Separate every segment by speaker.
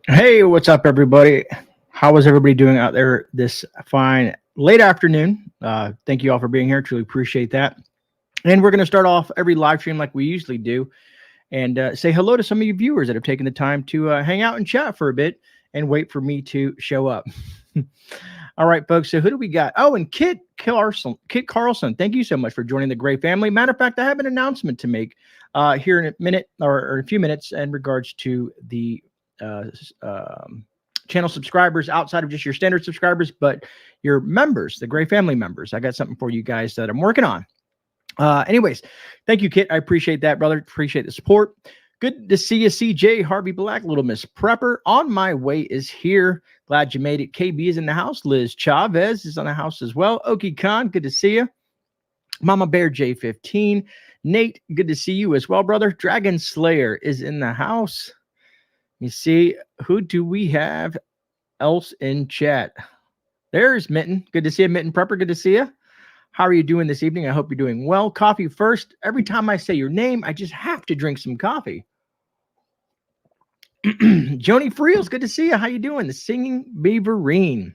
Speaker 1: Hey, what's up, everybody? How is everybody doing out there this fine late afternoon? Thank you all for being here. Truly appreciate that. And we're going to start off every live stream like we usually do and say hello to some of you viewers that have taken the time to hang out and chat for a bit and wait for me to show up. All right, folks. So who do we got? Oh, and Kit Carlson. Thank you so much for joining the Grey family. Matter of fact, I have an announcement to make here in a minute or a few minutes in regards to the uh, channel subscribers outside of just your standard subscribers, but your members, the Grey family members. I got something for you guys that I'm working on. Anyways, thank you, Kit. I appreciate that, brother. Appreciate the support. Good to see you, CJ, Harvey Black, Little Miss Prepper. On my way is here. Glad you made it. KB is in the house. Liz Chavez is on the house as well. Okie Khan, good to see you. Mama Bear J15. Nate, good to see you as well, brother. Dragon Slayer is in the house. You see, who do we have else in chat? There's Mitten. Good to see you, Mitten Prepper. Good to see you. How are you doing this evening? I hope you're doing well. Coffee first. Every time I say your name, I just have to drink some coffee. Joni Friels, good to see you. How you doing? The Singing Beaverine.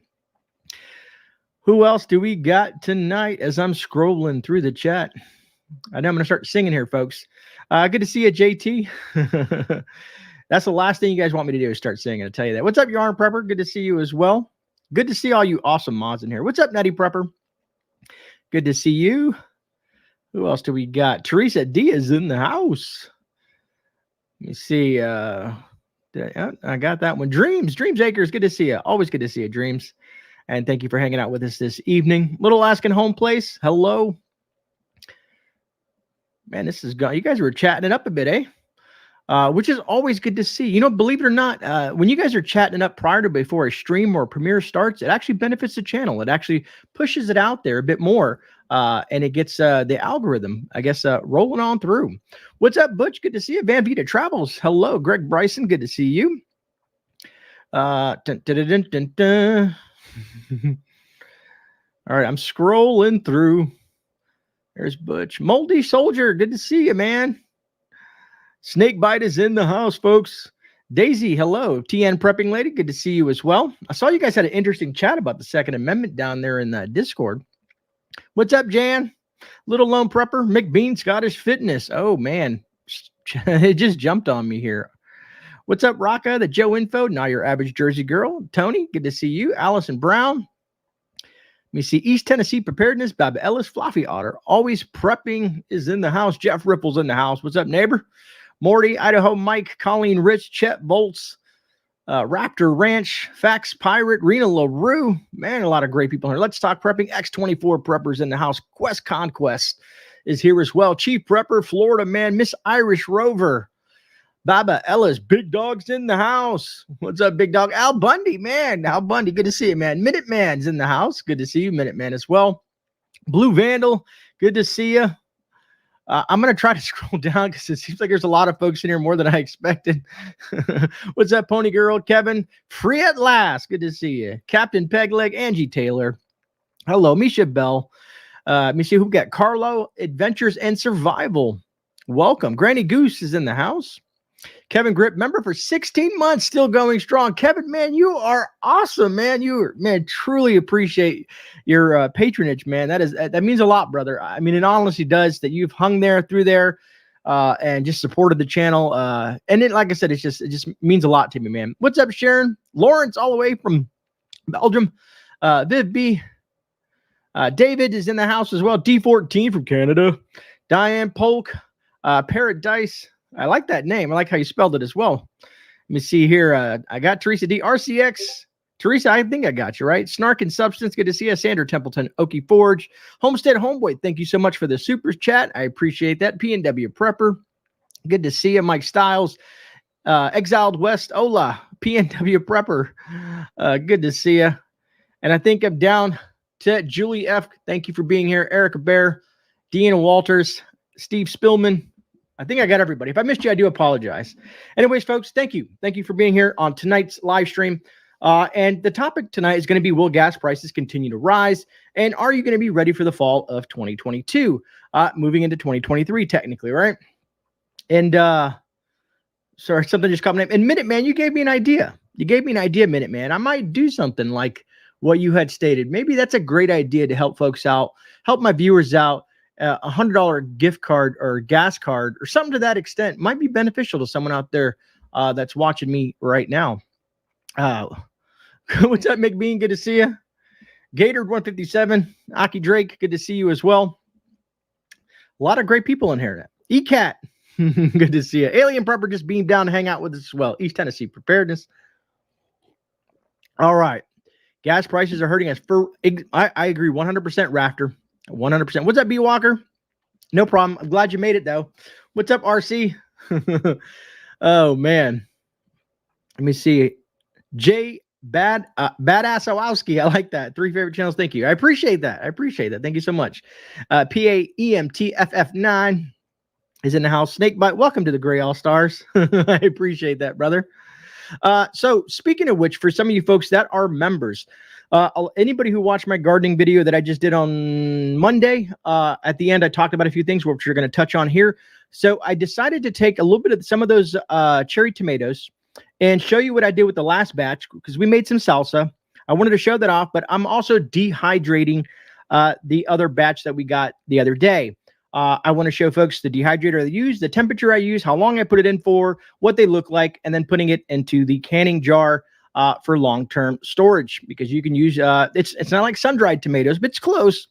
Speaker 1: Who else do we got tonight as I'm scrolling through the chat? I know I'm going to start singing here, folks. Good to see you, JT. That's the last thing you guys want me to do is start singing. I'll tell you that. What's up, Yarn Prepper? Good to see you as well. Good to see all you awesome mods in here. What's up, Nutty Prepper? Good to see you. Who else do we got? Teresa D is in the house. Let me see. I got that one. Dreams Acres. Good to see you. Always good to see you, Dreams. And thank you for hanging out with us this evening. Little Alaskan Home Place. Hello. Man, this is gone. You guys were chatting it up a bit, eh? Which is always good to see. You know, believe it or not, when you guys are chatting up prior to before a stream or a premiere starts, it actually benefits the channel. It actually pushes it out there a bit more, and it gets the algorithm, I guess, rolling on through. What's up, Butch? Good to see you. Van Vita Travels. Hello, Greg Bryson. Good to see you. All right, I'm scrolling through. There's Butch. Moldy Soldier. Good to see you, man. Snakebite is in the house, folks. Daisy, hello. TN Prepping Lady, good to see you as well. I saw you guys had an interesting chat about the Second Amendment down there in the Discord. What's up, Jan? Little Lone Prepper, McBean Scottish Fitness. Oh, man. It just jumped on me here. What's up, Rocka? The Joe Info, not your average Jersey girl. Tony, good to see you. Allison Brown. Let me see. East Tennessee Preparedness, Bob Ellis, Fluffy Otter. Always Prepping is in the house. Jeff Ripple's in the house. What's up, neighbor? Morty, Idaho Mike, Colleen Rich, Chet Bolts, Raptor Ranch, Fax Pirate, Rena LaRue. Man, a lot of great people here. Let's Talk Prepping. X24 Preppers in the house. Quest Conquest is here as well. Chief Prepper, Florida Man, Miss Irish Rover, Baba Ellis, Big Dog's in the house. What's up, Big Dog? Al Bundy, man. Al Bundy, good to see you, man. Minuteman's in the house. Good to see you, Minuteman, as well. Blue Vandal, good to see you. I'm going to try to scroll down because it seems like there's a lot of folks in here, more than I expected. What's up, Pony Girl? Kevin, free at last. Good to see you. Captain Pegleg, Angie Taylor. Hello, Misha Bell. Let me see who we got. Carlo, Adventures and Survival. Welcome. Granny Goose is in the house. Kevin Grip, member for 16 months, still going strong. Kevin, man, you are awesome, man. Truly appreciate your patronage, man. That means a lot, brother. I mean, it honestly does that you've hung there through there and just supported the channel. And it, like I said, it just means a lot to me, man. What's up, Sharon? Lawrence, all the way from Belgium. Viv B. David is in the house as well. D14 from Canada. Diane Polk. Paradise. I like that name. I like how you spelled it as well. Let me see here. I got Teresa D. RCX. Teresa, I think I got you, right? Snark and Substance. Good to see you. Sandra Templeton. Okie Forge. Homestead Homeboy. Thank you so much for the super chat. I appreciate that. PNW Prepper. Good to see you. Mike Styles. Exiled West. Ola. PNW Prepper. Good to see you. And I think I'm down to Julie F. Thank you for being here. Erica Bear. Deanna Walters. Steve Spillman. I think I got everybody. If I missed you, I do apologize. Anyways, folks, thank you. Thank you for being here on tonight's live stream. And the topic tonight is going to be, will gas prices continue to rise? And are you going to be ready for the fall of 2022? Moving into 2023, technically, right? And sorry, something just caught my name. And Minuteman, you gave me an idea. you gave me an idea, Minute Man. I might do something like what you had stated. Maybe that's a great idea to help folks out, help my viewers out. $100 gift card or gas card or something to that extent might be beneficial to someone out there that's watching me right now. What's up, McBean? Good to see you. Gator 157, Aki Drake, good to see you as well. A lot of great people in here. ECAT, good to see you. Alien Prepper just beamed down to hang out with us as well. East Tennessee Preparedness. All right. Gas prices are hurting us. I agree 100%, Rafter. 100%. What's up, B Walker? No problem. I'm glad you made it, though. What's up, RC? Oh, man. Let me see. Badass Owowski. I like that. 3 favorite channels. Thank you. I appreciate that. Thank you so much. PAEMTFF9 is in the house. Snakebite, welcome to the Grey All-Stars. I appreciate that, brother. So speaking of which, for some of you folks that are members, anybody who watched my gardening video that I just did on Monday, at the end, I talked about a few things which we're going to touch on here. So I decided to take a little bit of some of those cherry tomatoes and show you what I did with the last batch, because we made some salsa. I wanted to show that off, but I'm also dehydrating the other batch that we got the other day. I want to show folks the dehydrator I use, the temperature I use, how long I put it in for, what they look like, and then putting it into the canning jar for long-term storage, because you can use, it's not like sun-dried tomatoes, but it's close,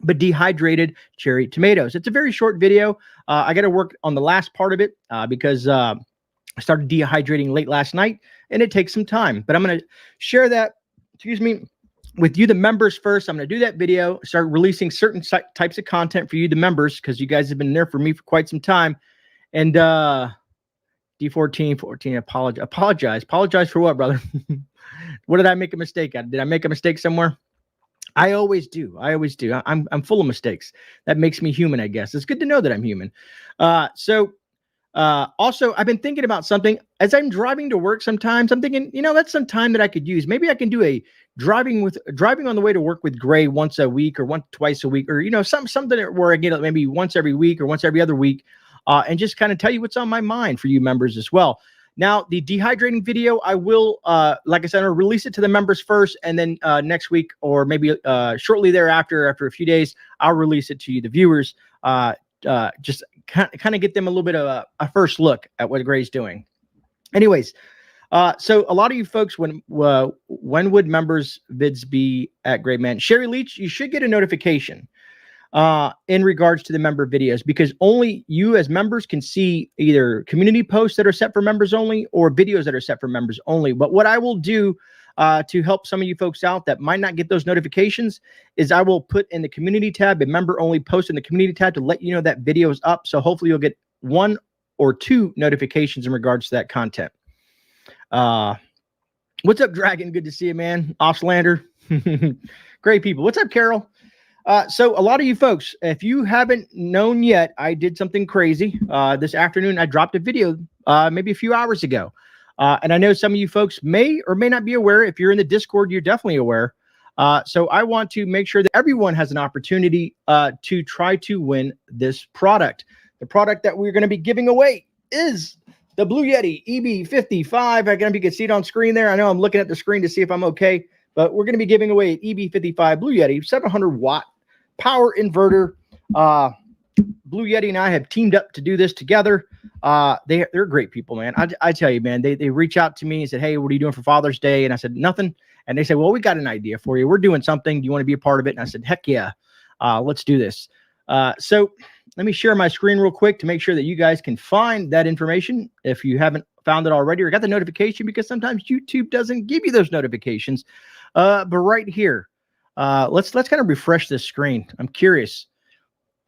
Speaker 1: but dehydrated cherry tomatoes. It's a very short video. I got to work on the last part of it because I started dehydrating late last night, and it takes some time. But I'm going to share that, with you, the members first. I'm going to do that video, start releasing certain types of content for you, the members, because you guys have been there for me for quite some time. And D14, apologize for what, brother? What did I make a mistake at? Did I make a mistake somewhere? I always do. I'm full of mistakes. That makes me human, I guess. It's good to know that I'm human. Also, I've been thinking about something as I'm driving to work. Sometimes I'm thinking, that's some time that I could use. Maybe I can do a driving on the way to work with Grey once a week or twice a week, or something where I get it maybe once every week or once every other week, and just kind of tell you what's on my mind for you members as well. Now, the dehydrating video, I will, like I said, I'll release it to the members first, and then next week or maybe shortly thereafter, after a few days, I'll release it to you, the viewers. Just kind of get them a little bit of a first look at what Grey's doing. Anyways, so a lot of you folks, when would members vids be at GreyMan? Sherry Leach, you should get a notification in regards to the member videos, because only you as members can see either community posts that are set for members only or videos that are set for members only. But what I will do to help some of you folks out that might not get those notifications is I will put in the community tab a member only post in the community tab to let you know that video is up. So hopefully you'll get 1 or 2 notifications in regards to that content. What's up, Dragon? Good to see you, man. Offslander. Great people. What's up, Carol? So a lot of you folks, if you haven't known yet, I did something crazy. This afternoon, I dropped a video maybe a few hours ago. And I know some of you folks may or may not be aware. If you're in the Discord, you're definitely aware. So I want to make sure that everyone has an opportunity to try to win this product. The product that we're going to be giving away is the Blue Yeti EB55. I don't know if you can see it on screen there. I know I'm looking at the screen to see if I'm okay, but we're going to be giving away an EB55 Blue Yeti 700-watt power inverter. Blue Yeti and I have teamed up to do this together. They're great people, man. I tell you, man, they reach out to me and said, hey, what are you doing for Father's Day? And I said, nothing. And they said, well, we got an idea for you. We're doing something. Do you want to be a part of it? And I said, heck yeah, let's do this. So let me share my screen real quick to make sure that you guys can find that information if you haven't found it already or got the notification, because sometimes YouTube doesn't give you those notifications. But right here, let's kind of refresh this screen. I'm curious.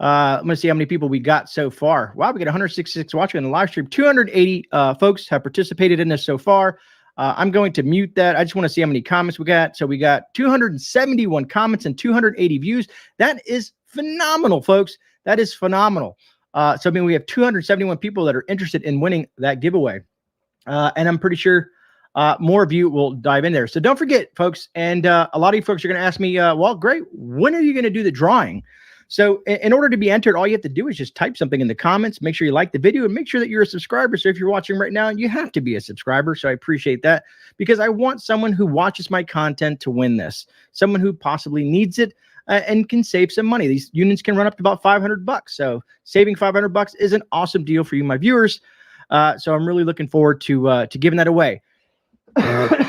Speaker 1: I'm going to see how many people we got so far. Wow, we got 166 watching on the live stream. 280 folks have participated in this so far. I'm going to mute that. I just want to see how many comments we got. So we got 271 comments and 280 views. That is phenomenal, folks. That is phenomenal. So I mean, we have 271 people that are interested in winning that giveaway. And I'm pretty sure more of you will dive in there. So don't forget, folks. And a lot of you folks are going to ask me, well, great, when are you going to do the drawing? So in order to be entered, all you have to do is just type something in the comments, make sure you like the video, and make sure that you're a subscriber. So if you're watching right now, you have to be a subscriber. So I appreciate that, because I want someone who watches my content to win this, someone who possibly needs it and can save some money. These units can run up to about $500. So saving $500 is an awesome deal for you, my viewers. So I'm really looking forward to giving that away.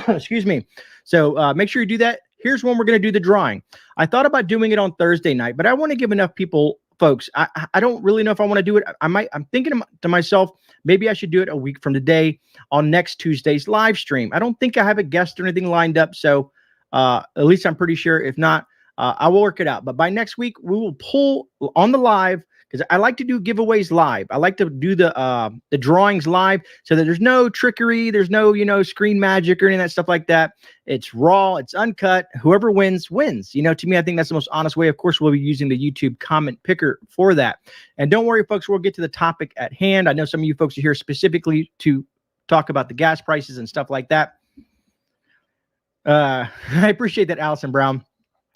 Speaker 1: Excuse me. So make sure you do that. Here's when we're going to do the drawing. I thought about doing it on Thursday night, but I want to give enough people, folks. I don't really know if I want to do it. I'm thinking to myself, maybe I should do it a week from today on next Tuesday's live stream. I don't think I have a guest or anything lined up. So at least I'm pretty sure. If not, I will work it out. But by next week, we will pull on the live, because I like to do giveaways live. I like to do the drawings live, so that there's no trickery, there's no screen magic or any of that stuff like that. It's raw, it's uncut. Whoever wins wins. To me, I think that's the most honest way. Of course, we'll be using the YouTube comment picker for that. And don't worry, folks, we'll get to the topic at hand. I know some of you folks are here specifically to talk about the gas prices and stuff like that. I appreciate that, Allison Brown.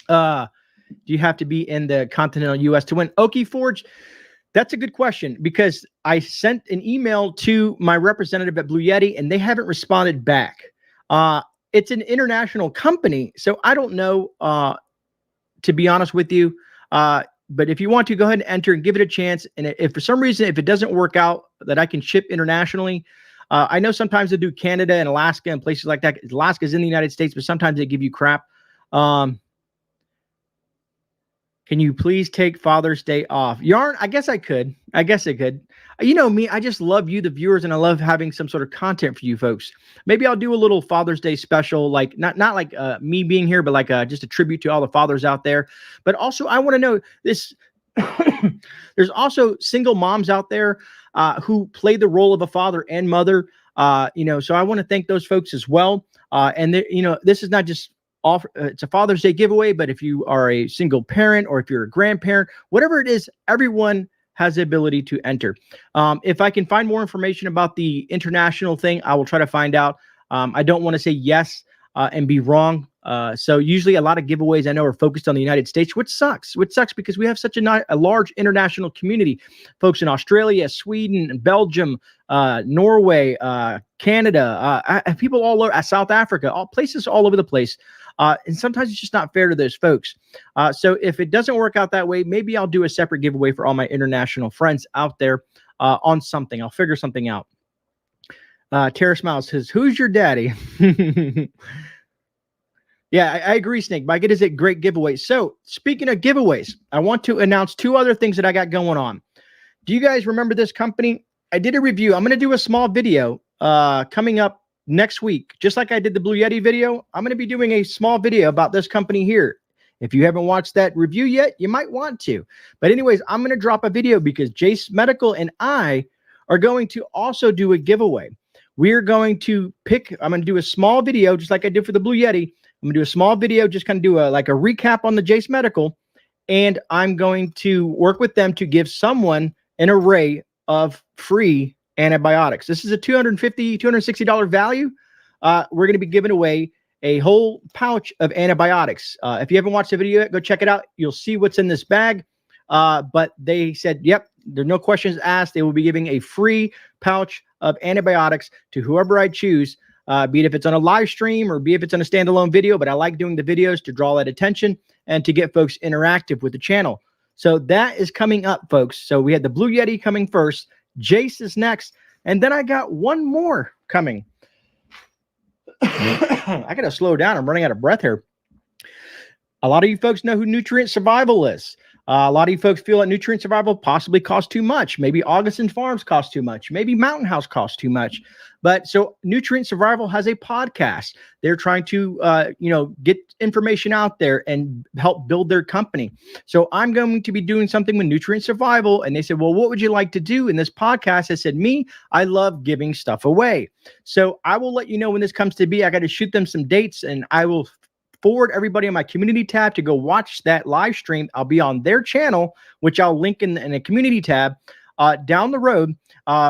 Speaker 1: Do you have to be in the continental U.S. to win? Okie Forge, that's a good question, because I sent an email to my representative at Blue Yeti, and they haven't responded back. It's an international company, so I don't know, to be honest with you. But if you want to, go ahead and enter and give it a chance. And if for some reason, if it doesn't work out that I can ship internationally, I know sometimes they do Canada and Alaska and places like that. Alaska is in the United States, but sometimes they give you crap. Can you please take Father's Day off? Yarn, I guess I could. You know me, I just love you, the viewers, and I love having some sort of content for you folks. Maybe I'll do a little Father's Day special, like not like me being here, but like just a tribute to all the fathers out there. But also, I want to know this. There's also single moms out there who play the role of a father and mother. So I want to thank those folks as well. And this is not just it's a Father's Day giveaway, but if you are a single parent or if you're a grandparent, whatever it is, everyone has the ability to enter. If I can find more information about the international thing, I will try to find out. I don't want to say yes and be wrong. So usually a lot of giveaways I know are focused on the United States, which sucks because we have such a large international community. Folks in Australia, Sweden, Belgium, Norway, Canada, people all over, South Africa, all places all over the place. And sometimes it's just not fair to those folks. So if it doesn't work out that way, maybe I'll do a separate giveaway for all my international friends out there on something. I'll figure something out. Tara Smiles says, "Who's your daddy?" Yeah, I agree, Snake. Mike, it is a great giveaway. So speaking of giveaways, I want to announce two other things that I got going on. Do you guys remember this company? I did a review. I'm going to do a small video coming up next week. Just like I did the Blue Yeti video, I'm going to be doing a small video about this company here. If you haven't watched that review yet, you might want to. But anyways, I'm going to drop a video because Jace Medical and I are going to also do a giveaway. We're going to I'm going to do a small video just like I did for the Blue Yeti. I'm going to do a small video, just kind of do a recap on the Jace Medical. And I'm going to work with them to give someone an array of free antibiotics. This is a $250, $260 value. We're going to be giving away a whole pouch of antibiotics. If you haven't watched the video yet, go check it out. You'll see what's in this bag. But they said, yep, there's no questions asked. They will be giving a free pouch of antibiotics to whoever I choose, be it if it's on a live stream or be if it's on a standalone video. But I like doing the videos to draw that attention and to get folks interactive with the channel. So that is coming up, folks. So we had the Blue Yeti coming first. Jace is next. And then I got one more coming. I got to slow down. I'm running out of breath here. A lot of you folks know who Nutrient Survival is. A lot of you folks feel that Nutrient Survival possibly costs too much. Maybe Augustin Farms costs too much. Maybe Mountain House costs too much. But so Nutrient Survival has a podcast. They're trying to, get information out there and help build their company. So I'm going to be doing something with Nutrient Survival. And they said, well, what would you like to do in this podcast? I said, I love giving stuff away. So I will let you know when this comes to be. I got to shoot them some dates and I will forward everybody on my community tab to go watch that live stream. I'll be on their channel, which I'll link in a community tab. down the road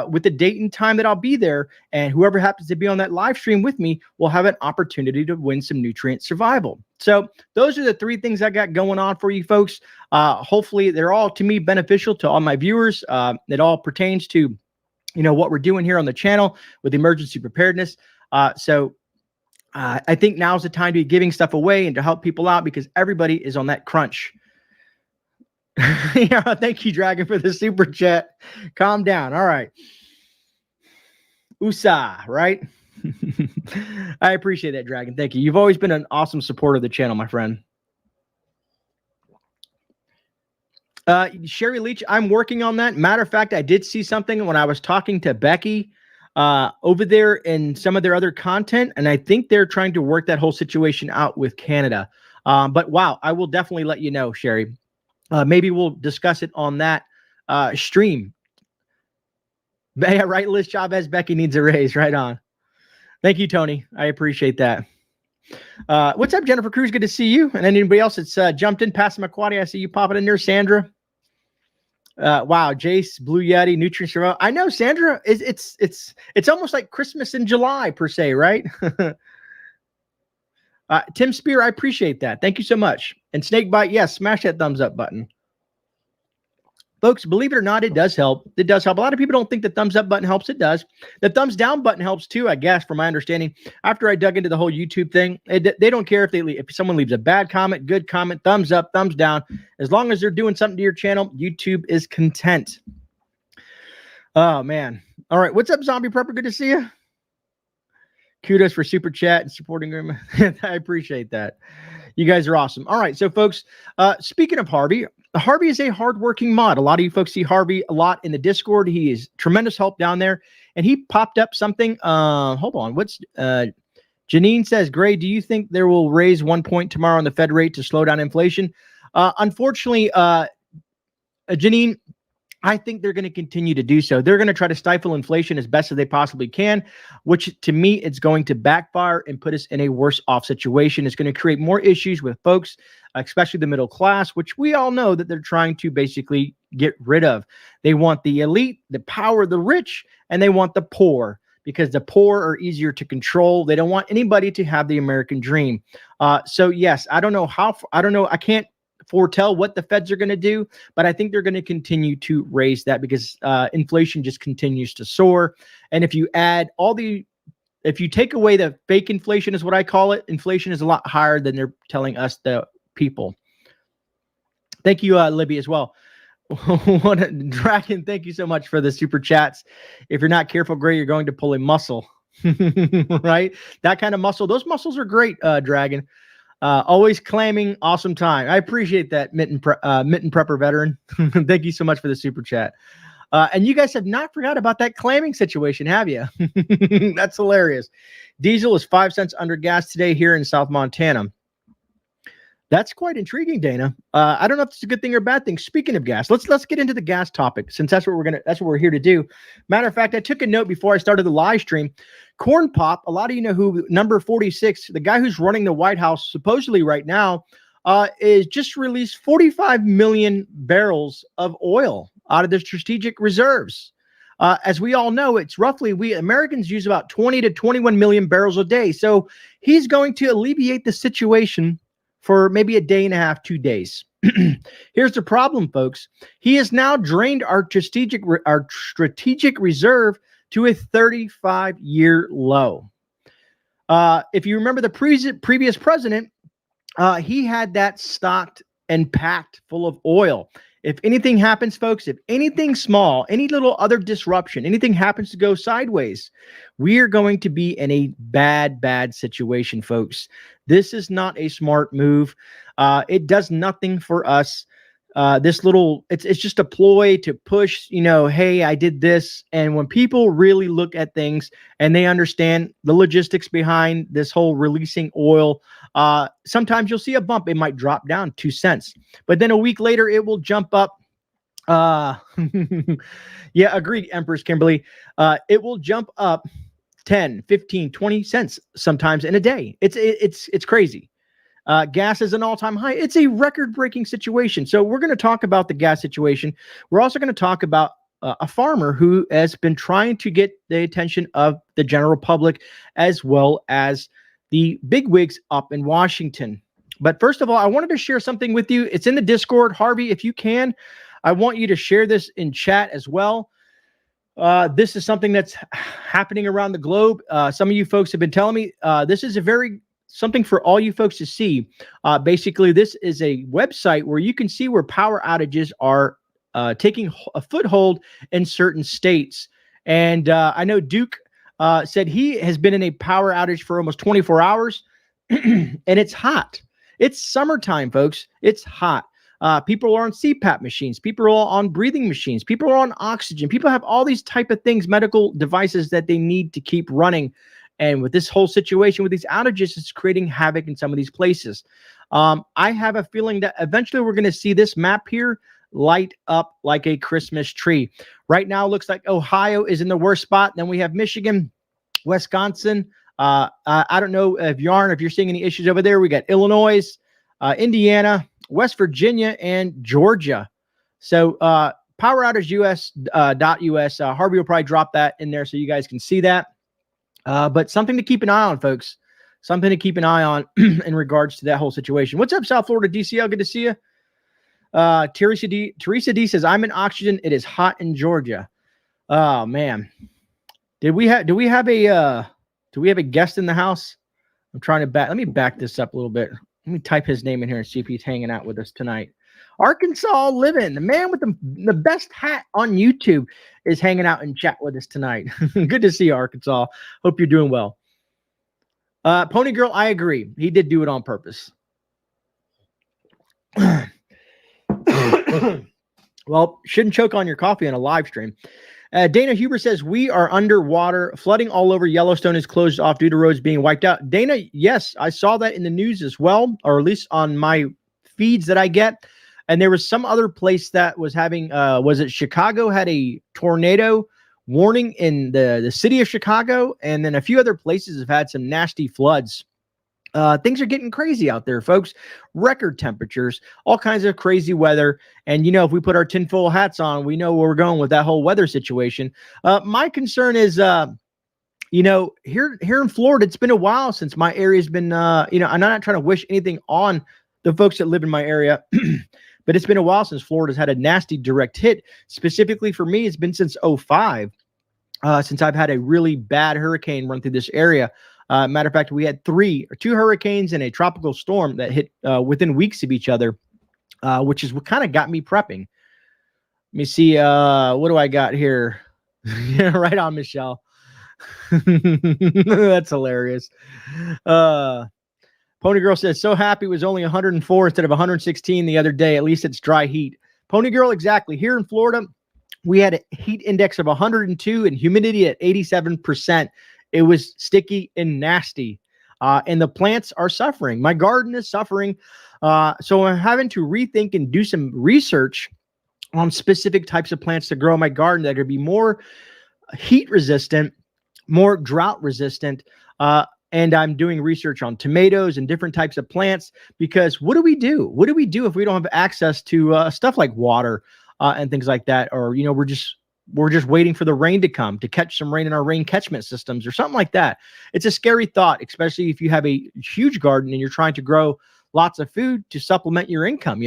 Speaker 1: with the date and time that I'll be there. And whoever happens to be on that live stream with me will have an opportunity to win some nutrient survival. So those are the 3 things I got going on for you folks. Hopefully they're all, to me, beneficial to all my viewers. It all pertains to, what we're doing here on the channel with emergency preparedness. So I think now's the time to be giving stuff away and to help people out because everybody is on that crunch. Yeah, thank you, Dragon, for the super chat. Calm down. All right. USA, right? I appreciate that, Dragon. Thank you. You've always been an awesome supporter of the channel, my friend. Sherry Leach, I'm working on that. Matter of fact, I did see something when I was talking to Becky over there in some of their other content, and I think they're trying to work that whole situation out with Canada. But wow, I will definitely let you know, Sherry. Maybe we'll discuss it on that stream. Yeah, right, Liz Chavez, Becky needs a raise. Right on. Thank you, Tony. I appreciate that. What's up, Jennifer Cruz? Good to see you. And anybody else that's jumped in, Passing McQuarrie, I see you popping in there, Sandra. Wow, Jace, Blue Yeti, Nutrient Survival. I know, Sandra. It's almost like Christmas in July per se, right? Tim Spear, I appreciate that. Thank you so much. And Snakebite, yes, smash that thumbs up button. Folks, believe it or not, it does help. It does help. A lot of people don't think the thumbs up button helps. It does. The thumbs down button helps too, I guess, from my understanding. After I dug into the whole YouTube thing, they don't care if someone leaves a bad comment, good comment, thumbs up, thumbs down. As long as they're doing something to your channel, YouTube is content. Oh, man. All right. What's up, Zombie Prepper? Good to see you. Kudos for super chat and supporting GreyMan. I appreciate that. You guys are awesome. All right. So, folks, speaking of Harvey is a hardworking mod. A lot of you folks see Harvey a lot in the Discord. He is tremendous help down there. And he popped up something. Hold on. Janine says, Gray, do you think there will raise 1 point tomorrow on the Fed rate to slow down inflation? Unfortunately, Janine, I think they're going to continue to do so. They're going to try to stifle inflation as best as they possibly can, which to me, it's going to backfire and put us in a worse off situation. It's going to create more issues with folks, especially the middle class, which we all know that they're trying to basically get rid of. They want the elite, the power, the rich, and they want the poor because the poor are easier to control. They don't want anybody to have the American dream. So yes, I don't know. I can't foretell what the feds are going to do, but I think they're going to continue to raise that because inflation just continues to soar. And if you take away the fake inflation is what I call it, inflation is a lot higher than they're telling us, the people. Thank you, Libby, as well. What a Dragon, thank you so much for the super chats. If you're not careful, Gray, you're going to pull a muscle. Right? That kind of muscle. Those muscles are great, Dragon. Always claiming awesome time. I appreciate that, Mitten Prepper veteran. Thank you so much for the super chat. And you guys have not forgot about that clamming situation, have you? That's hilarious. Diesel is 5 cents under gas today here in South Montana. That's quite intriguing, Dana. I don't know if it's a good thing or a bad thing. Speaking of gas, let's get into the gas topic since that's what we're here to do. Matter of fact, I took a note before I started the live stream. Corn Pop, a lot of you know who number 46, the guy who's running the White House supposedly right now, is just released 45 million barrels of oil out of the strategic reserves. As we all know, it's roughly, we Americans use about 20 to 21 million barrels a day. So he's going to alleviate the situation for maybe a day and a half, 2 days. Here's the problem, folks. He has now drained our strategic reserve to a 35-year low. If you remember the previous president, he had that stocked and packed full of oil. If anything happens, folks, if anything small, any little other disruption, anything happens to go sideways, we are going to be in a bad situation, folks. This is not a smart move. It does nothing for us. It's just a ploy to push, hey, I did this. And when people really look at things and they understand the logistics behind this whole releasing oil, sometimes you'll see a bump. It might drop down 2 cents, but then a week later it will jump up. Yeah, agreed, Empress Kimberly. It will jump up 10, 15, 20 cents sometimes in a day. It's crazy. Gas is an all-time high. It's a record-breaking situation. So we're going to talk about the gas situation. We're also going to talk about a farmer who has been trying to get the attention of the general public as well as the bigwigs up in Washington. But first of all, I wanted to share something with you. It's in the Discord. Harvey, if you can, I want you to share this in chat as well. This is something that's happening around the globe. Some of you folks have been telling me this is something for all you folks to see. Basically, this is a website where you can see where power outages are taking a foothold in certain states. And I know Duke said he has been in a power outage for almost 24 hours, and it's hot. It's summertime, folks. It's hot. People are on CPAP machines. People are on breathing machines. People are on oxygen. People have all these type of things, medical devices that they need to keep running. And with this whole situation with these outages, it's creating havoc in some of these places. I have a feeling that eventually we're going to see this map here light up like a Christmas tree. Right now, it looks like Ohio is in the worst spot. Then we have Michigan, Wisconsin. I don't know if you're seeing any issues over there. We got Illinois, Indiana, West Virginia, and Georgia. So Power Outage US.us. Harvey will probably drop that in there so you guys can see that. But something to keep an eye on, folks. Something to keep an eye on in regards to that whole situation. What's up, South Florida DCL? Good to see you. Teresa D says, I'm in oxygen. It is hot in Georgia. Oh man. Do we have a guest in the house? I'm trying to let me back this up a little bit. Let me type his name in here and see if he's hanging out with us tonight. Arkansas Living, the man with the best hat on YouTube, is hanging out in chat with us tonight. Good to see you, Arkansas. Hope you're doing well. Pony Girl, I agree. He did do it on purpose. Well, shouldn't choke on your coffee on a live stream. Dana Huber says, we are underwater. Flooding all over Yellowstone is closed off due to roads being wiped out. Dana, yes, I saw that in the news as well, or at least on my feeds that I get. And there was some other place that was having, was it Chicago had a tornado warning in the city of Chicago. And then a few other places have had some nasty floods. Things are getting crazy out there, folks. Record temperatures, all kinds of crazy weather. And, if we put our tinfoil hats on, we know where we're going with that whole weather situation. My concern is, here in Florida, it's been a while since my area's been, I'm not trying to wish anything on the folks that live in my area, but it's been a while since Florida's had a nasty direct hit. Specifically for me, it's been since 2005, since I've had a really bad hurricane run through this area. Matter of fact, we had two hurricanes and a tropical storm that hit within weeks of each other, which is what kind of got me prepping. Let me see. What do I got here? Yeah, right on, Michelle. That's hilarious. Pony Girl says, so happy it was only 104 instead of 116 the other day. At least it's dry heat. Pony Girl, exactly. Here in Florida, we had a heat index of 102 and humidity at 87%. It was sticky and nasty. And the plants are suffering. My garden is suffering. So I'm having to rethink and do some research on specific types of plants to grow in my garden that are going to be more heat resistant, more drought resistant. And I'm doing research on tomatoes and different types of plants, because what do we do? What do we do if we don't have access to stuff like water and things like that? Or, we're just waiting for the rain to come to catch some rain in our rain catchment systems or something like that. It's a scary thought, especially if you have a huge garden and you're trying to grow lots of food to supplement your income,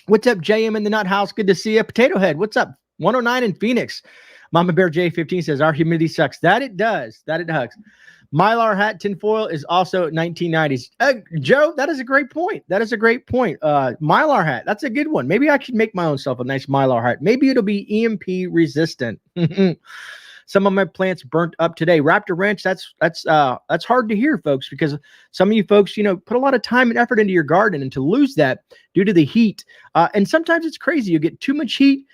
Speaker 1: What's up, JM in the Nut House? Good to see you. Potato Head, what's up? 109 in Phoenix. Mama Bear J15 says, our humidity sucks. That it does. Mylar Hat tinfoil is also 1990s. Joe, that is a great point. Mylar Hat, that's a good one. Maybe I should make my own self a nice Mylar Hat. Maybe it'll be EMP resistant. Some of my plants burnt up today. Raptor Ranch, that's hard to hear, folks, because some of you folks, put a lot of time and effort into your garden, and to lose that due to the heat. And sometimes it's crazy. You get too much heat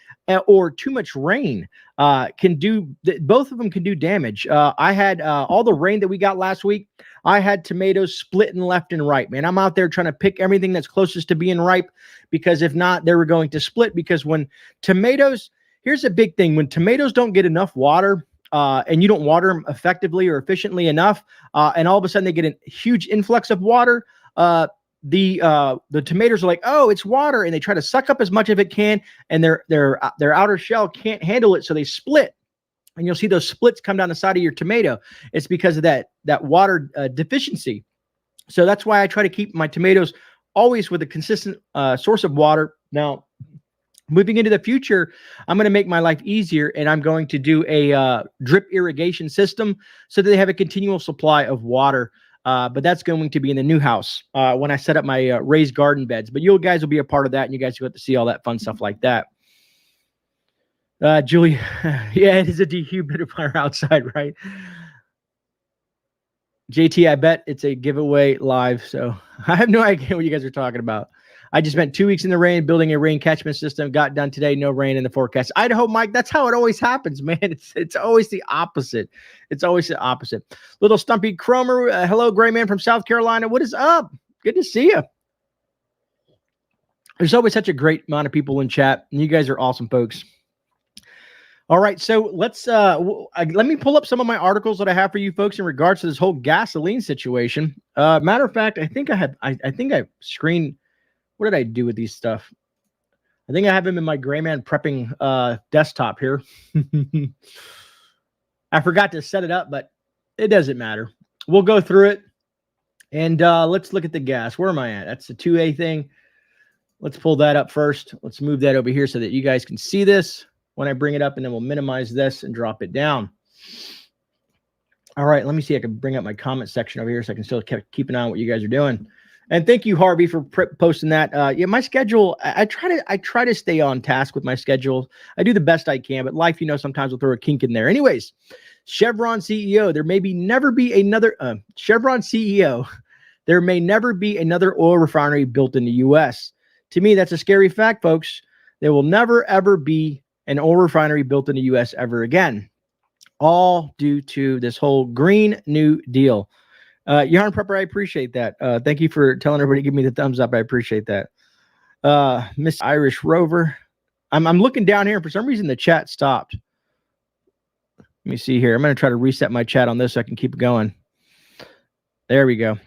Speaker 1: or too much rain. Both of them can do damage. I had all the rain that we got last week. I had tomatoes splitting left and right, man. I'm out there trying to pick everything that's closest to being ripe, because if not, they were going to split. Because when tomatoes, here's a big thing: when tomatoes don't get enough water, and you don't water them effectively or efficiently enough, and all of a sudden they get a huge influx of water, the tomatoes are like, oh, it's water, and they try to suck up as much of it can, and their outer shell can't handle it, so they split. And you'll see those splits come down the side of your tomato. It's because of that water deficiency. So that's why I try to keep my tomatoes always with a consistent source of water. Now, moving into the future, I'm going to make my life easier, and I'm going to do a drip irrigation system so that they have a continual supply of water. But that's going to be in the new house when I set up my raised garden beds. But you guys will be a part of that, and you guys will get to see all that fun stuff like that. Julie, yeah, it is a dehumidifier outside, right? JT, I bet it's a giveaway live. So I have no idea what you guys are talking about. I just spent 2 weeks in the rain building a rain catchment system. Got done today. No rain in the forecast. Idaho, Mike, that's how it always happens, man. It's always the opposite. It's always the opposite. Little Stumpy Cromer. Hello, GreyMan from South Carolina. What is up? Good to see you. There's always such a great amount of people in chat, and you guys are awesome folks. All right, so let's let me pull up some of my articles that I have for you folks in regards to this whole gasoline situation. Matter of fact, I think I screened. What did I do with these stuff? I think I have them in my GreyMan Prepping desktop here. I forgot to set it up, but it doesn't matter. We'll go through it, and let's look at the gas. Where am I at? That's the 2A thing. Let's pull that up first. Let's move that over here so that you guys can see this when I bring it up, and then we'll minimize this and drop it down. All right, let me see. I can bring up my comment section over here so I can still keep an eye on what you guys are doing. And thank you, Harvey, for posting that. Yeah, my schedule, I try to stay on task with my schedule. I do the best I can, but life, sometimes will throw a kink in there. Anyways, Chevron CEO, there may never be another Chevron CEO. There may never be another oil refinery built in the U.S. To me, that's a scary fact, folks. There will never, ever be an oil refinery built in the U.S. ever again, all due to this whole Green New Deal. Yarn Prepper, I appreciate that. Thank you for telling everybody to give me the thumbs up. I appreciate that. Miss Irish Rover. I'm looking down here, and for some reason the chat stopped. Let me see here. I'm going to try to reset my chat on this so I can keep going. There we go.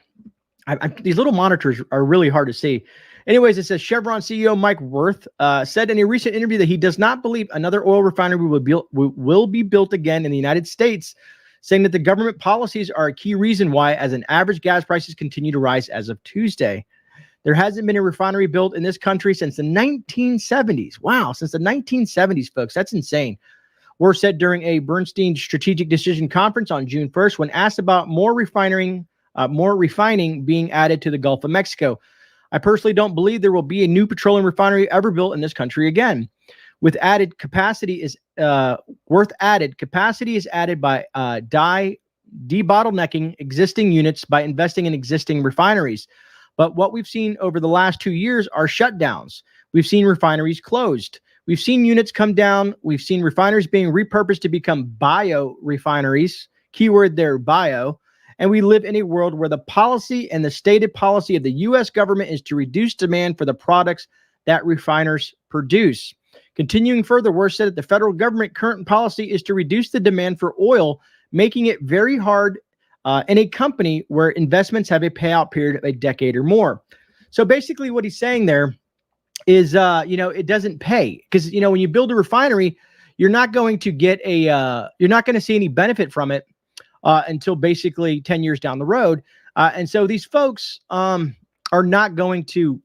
Speaker 1: These little monitors are really hard to see. Anyways, it says Chevron CEO Mike Wirth said in a recent interview that he does not believe another oil refinery will be built again in the United States, saying that the government policies are a key reason why, as an average, gas prices continue to rise as of Tuesday. There hasn't been a refinery built in this country since the 1970s. Wow, since the 1970s, folks. That's insane. Wirth said during a Bernstein Strategic Decision Conference on June 1st when asked about more refining being added to the Gulf of Mexico. I personally don't believe there will be a new petroleum refinery ever built in this country again. With added capacity is Wirth added capacity is added by debottlenecking existing units by investing in existing refineries. But what we've seen over the last 2 years are shutdowns. We've seen refineries closed. We've seen units come down. We've seen refineries being repurposed to become bio refineries. Keyword there, bio. And we live in a world where the policy and the stated policy of the U.S. government is to reduce demand for the products that refiners produce. Continuing further, Wirth said that the federal government current policy is to reduce the demand for oil, making it very hard in a company where investments have a payout period of a decade or more. So basically what he's saying there is, it doesn't pay because, when you build a refinery, you're not going to get you're not going to see any benefit from it until basically 10 years down the road. And so these folks are not going to,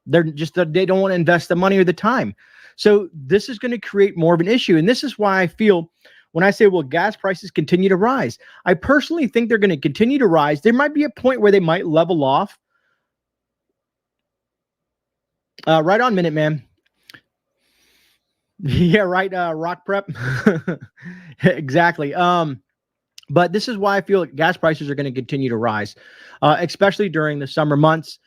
Speaker 1: they don't want to invest the money or the time. So this is going to create more of an issue. And this is why I feel when I say, well, gas prices continue to rise, I personally think they're going to continue to rise. There might be a point where they might level off. Right on, Minute Man. Yeah, right. Rock Prep. Exactly. But this is why I feel like gas prices are going to continue to rise, especially during the summer months.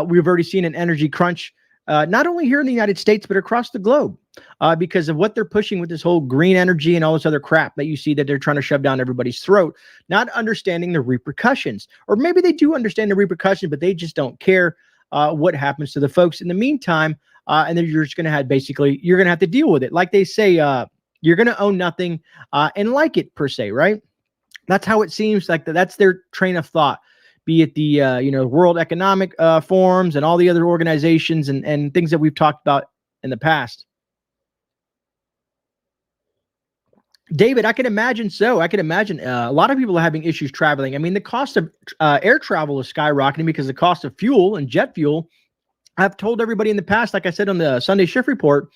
Speaker 1: We've already seen an energy crunch, not only here in the United States, but across the globe because of what they're pushing with this whole green energy and all this other crap that you see that they're trying to shove down everybody's throat, not understanding the repercussions. Or maybe they do understand the repercussions, but they just don't care what happens to the folks in the meantime. And then you're just going to have you're going to have to deal with it. Like they say, you're going to own nothing and like it per se, right? That's how it seems like that's their train of thought. be it the World Economic Forums and all the other organizations and things that we've talked about in the past. David, I can imagine so. I can imagine a lot of people are having issues traveling. I mean, the cost of air travel is skyrocketing because the cost of fuel and jet fuel. I've told everybody in the past, like I said on the Sunday Shift Report,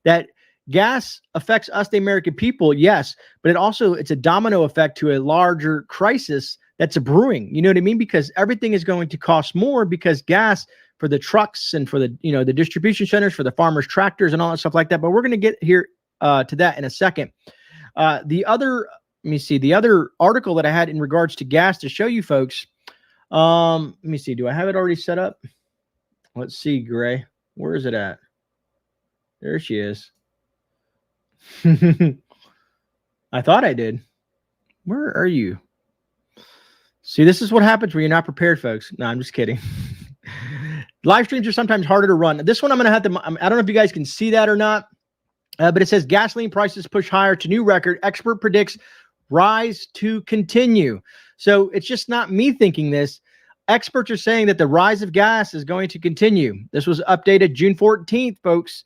Speaker 1: that gas affects us, the American people, yes, but it's a domino effect to a larger crisis that's brewing. You know what I mean? Because everything is going to cost more because gas for the trucks and for the the distribution centers, for the farmers' tractors and all that stuff like that. But we're going to get here to that in a second. The other article that I had in regards to gas to show you folks. Let me see. Do I have it already set up? Let's see, Gray. Where is it at? There she is. I thought I did. Where are you? See, this is what happens when you're not prepared, folks. No, I'm just kidding. Live streams are sometimes harder to run. This one I'm going to have to, I don't know if you guys can see that or not. But it says gasoline prices push higher to new record. Expert predicts rise to continue. So it's just not me thinking this. Experts are saying that the rise of gas is going to continue. This was updated June 14th, folks.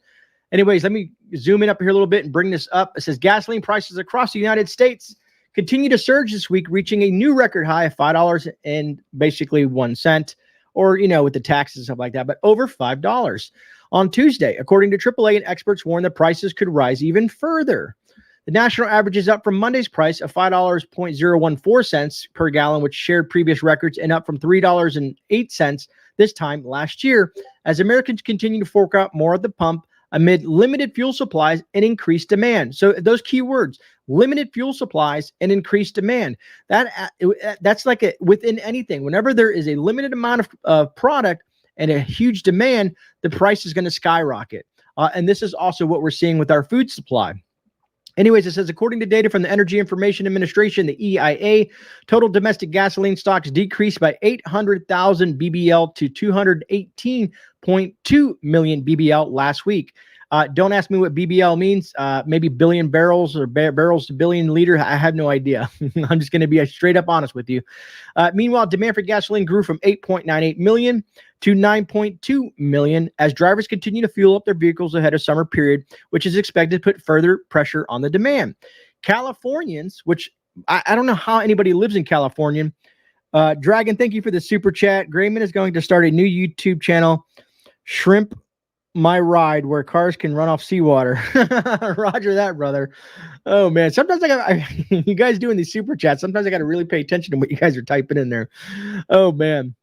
Speaker 1: Anyways, let me zoom in up here a little bit and bring this up. It says gasoline prices across the United States continue to surge this week, reaching a new record high of $5 and basically 1 cent, or, with the taxes and stuff like that, but over $5. On Tuesday, according to AAA, and experts warn that prices could rise even further. The national average is up from Monday's price of $5.014 per gallon, which shared previous records, and up from $3.08 this time last year, as Americans continue to fork out more at the pump amid limited fuel supplies and increased demand. So those key words, limited fuel supplies and increased demand, that's like within anything. Whenever there is a limited amount of product and a huge demand, the price is going to skyrocket. And this is also what we're seeing with our food supply. Anyways, it says, according to data from the Energy Information Administration, the EIA, total domestic gasoline stocks decreased by 800,000 BBL to 218.2 million BBL last week. Don't ask me what BBL means. Maybe billion barrels or barrels to billion liter. I have no idea. I'm just going to be straight up honest with you. Meanwhile, demand for gasoline grew from 8.98 million to 9.2 million as drivers continue to fuel up their vehicles ahead of summer period, which is expected to put further pressure on the demand. Californians, which I don't know how anybody lives in California. Dragon, thank you for the super chat. GreyMan is going to start a new YouTube channel, Shrimp My Ride, where cars can run off seawater. Roger that, brother. Oh man, sometimes you guys doing these super chats, sometimes I got to really pay attention to what you guys are typing in there. Oh man.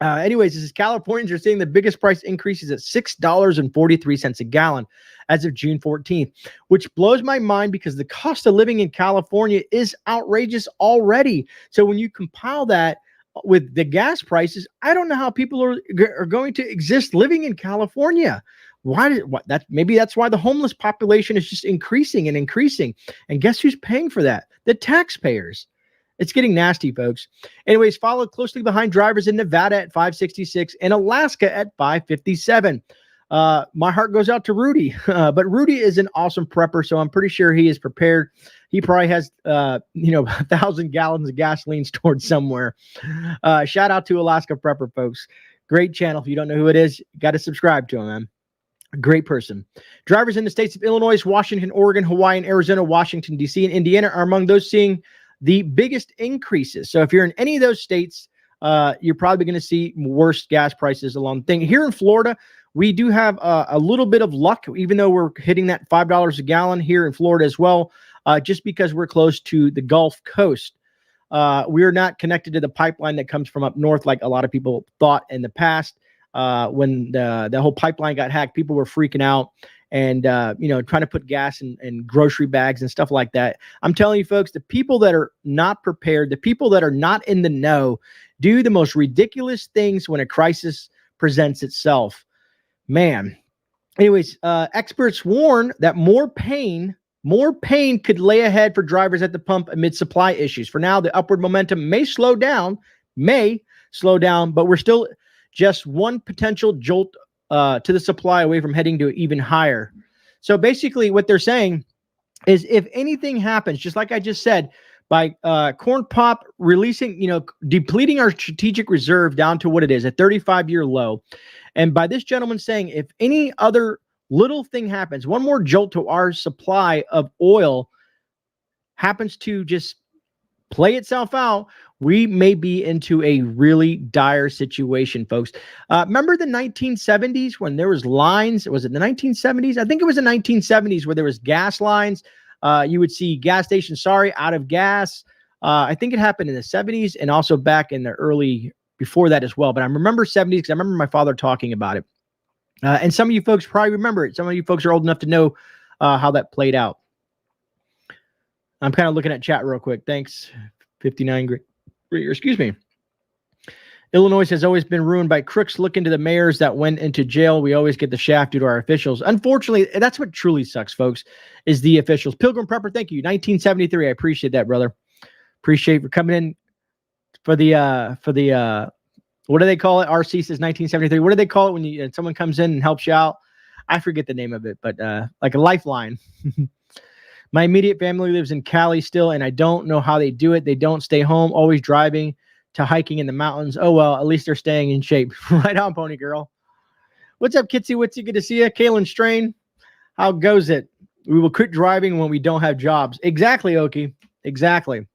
Speaker 1: Anyways, this is Californians are seeing the biggest price increases at $6.43 a gallon as of June 14th, which blows my mind because the cost of living in California is outrageous already. So when you compile that with the gas prices, I don't know how people are going to exist living in California. Maybe that's why the homeless population is just increasing and increasing. And guess who's paying for that? The taxpayers. It's getting nasty, folks. Anyways, followed closely behind drivers in Nevada at 566 and Alaska at 557. My heart goes out to Rudy, but Rudy is an awesome prepper, so I'm pretty sure he is prepared. He probably has, 1,000 gallons of gasoline stored somewhere. Shout out to Alaska Prepper, folks. Great channel. If you don't know who it is, you got to subscribe to him, man. Great person. Drivers in the states of Illinois, Washington, Oregon, Hawaii, and Arizona, Washington, D.C., and Indiana are among those seeing the biggest increases. So if you're in any of those states, you're probably going to see worse gas prices along the thing. Here in Florida, we do have a little bit of luck, even though we're hitting that $5 a gallon here in Florida as well, just because we're close to the Gulf Coast. We are not connected to the pipeline that comes from up north like a lot of people thought in the past. When the whole pipeline got hacked, people were freaking out and, trying to put gas in grocery bags and stuff like that. I'm telling you, folks, the people that are not prepared, the people that are not in the know, do the most ridiculous things when a crisis presents itself. Man. Anyways, experts warn that more pain could lay ahead for drivers at the pump amid supply issues. For now, the upward momentum may slow down, but we're still just one potential jolt to the supply away from heading to even higher. So basically what they're saying is if anything happens, just like I just said, by Corn Pop releasing, depleting our strategic reserve down to what it is, a 35-year low. And by this gentleman saying, if any other little thing happens, one more jolt to our supply of oil happens to just play itself out, we may be into a really dire situation, folks. Remember the 1970s when there was lines? Was it the 1970s? I think it was the 1970s where there was gas lines. You would see gas stations, out of gas. I think it happened in the 70s and also back in the early, before that as well. But I remember 70s because I remember my father talking about it. And some of you folks probably remember it. Some of you folks are old enough to know how that played out. I'm kind of looking at chat real quick. Thanks. 59 great. Excuse me. Illinois has always been ruined by crooks. Look into the mayors that went into jail. We always get the shaft due to our officials. Unfortunately, that's what truly sucks, folks, is the officials. Pilgrim Prepper, thank you. 1973. I appreciate that, brother. Appreciate for coming in for the what do they call it? RC says 1973. What do they call it when someone comes in and helps you out? I forget the name of it, but like a lifeline. My immediate family lives in Cali still, and I don't know how they do it. They don't stay home, always driving to hiking in the mountains. Oh, well, at least they're staying in shape. Right on, Pony Girl. What's up, Kitsy Witsy? Good to see you. Kaylin Strain, how goes it? We will quit driving when we don't have jobs. Exactly, Okie. Exactly.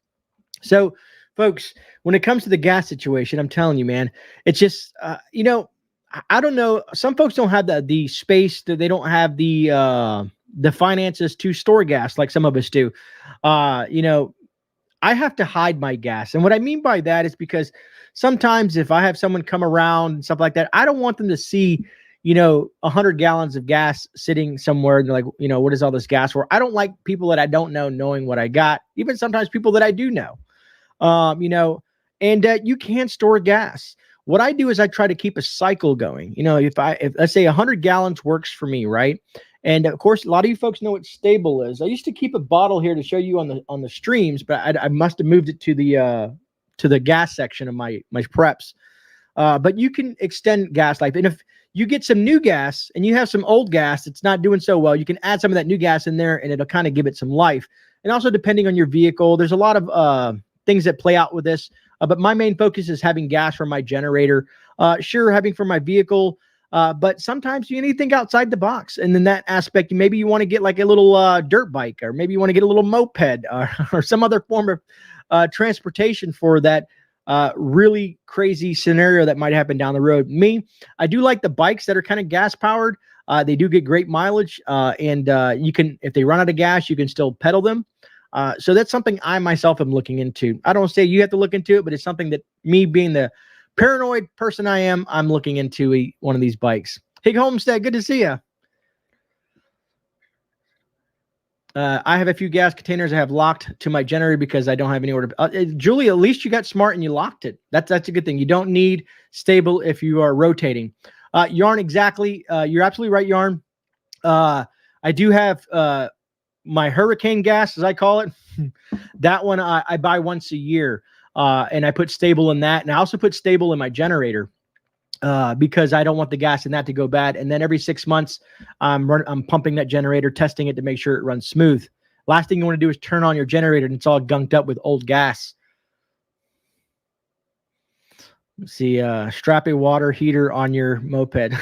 Speaker 1: So, folks, when it comes to the gas situation, I'm telling you, man, it's just, I don't know. Some folks don't have the space. They don't have the finances to store gas like some of us do. I have to hide my gas. And what I mean by that is because sometimes if I have someone come around and stuff like that, I don't want them to see, 100 gallons of gas sitting somewhere and they're like, what is all this gas for? I don't like people that I don't know knowing what I got, even sometimes people that I do know, and you can't store gas. What I do is I try to keep a cycle going. If let's say 100 gallons works for me, right? And of course, a lot of you folks know what stable is. I used to keep a bottle here to show you on the streams, but I must have moved it to the gas section of my preps. But you can extend gas life, and if you get some new gas and you have some old gas that's not doing so well, you can add some of that new gas in there, and it'll kind of give it some life. And also, depending on your vehicle, there's a lot of things that play out with this. But my main focus is having gas for my generator. Sure, having for my vehicle. But sometimes you need to think outside the box. And in that aspect, maybe you want to get like a little dirt bike, or maybe you want to get a little moped or some other form of transportation for that really crazy scenario that might happen down the road. I do like the bikes that are kind of gas powered. They do get great mileage, and you can, if they run out of gas, you can still pedal them. So that's something I myself am looking into. I don't say you have to look into it, but it's something that me being the paranoid person I am, I'm looking into one of these bikes. Hig Homestead, good to see you. I have a few gas containers I have locked to my generator because I don't have any order. Julie, at least you got smart and you locked it. That's a good thing. You don't need stable if you are rotating. Yarn, exactly. You're absolutely right, Yarn. I do have my hurricane gas, as I call it. That one I buy once a year. And I put stable in that. And I also put stable in my generator because I don't want the gas in that to go bad. And then every 6 months, I'm pumping that generator, testing it to make sure it runs smooth. Last thing you want to do is turn on your generator and it's all gunked up with old gas. Let's see, strap a water heater on your moped.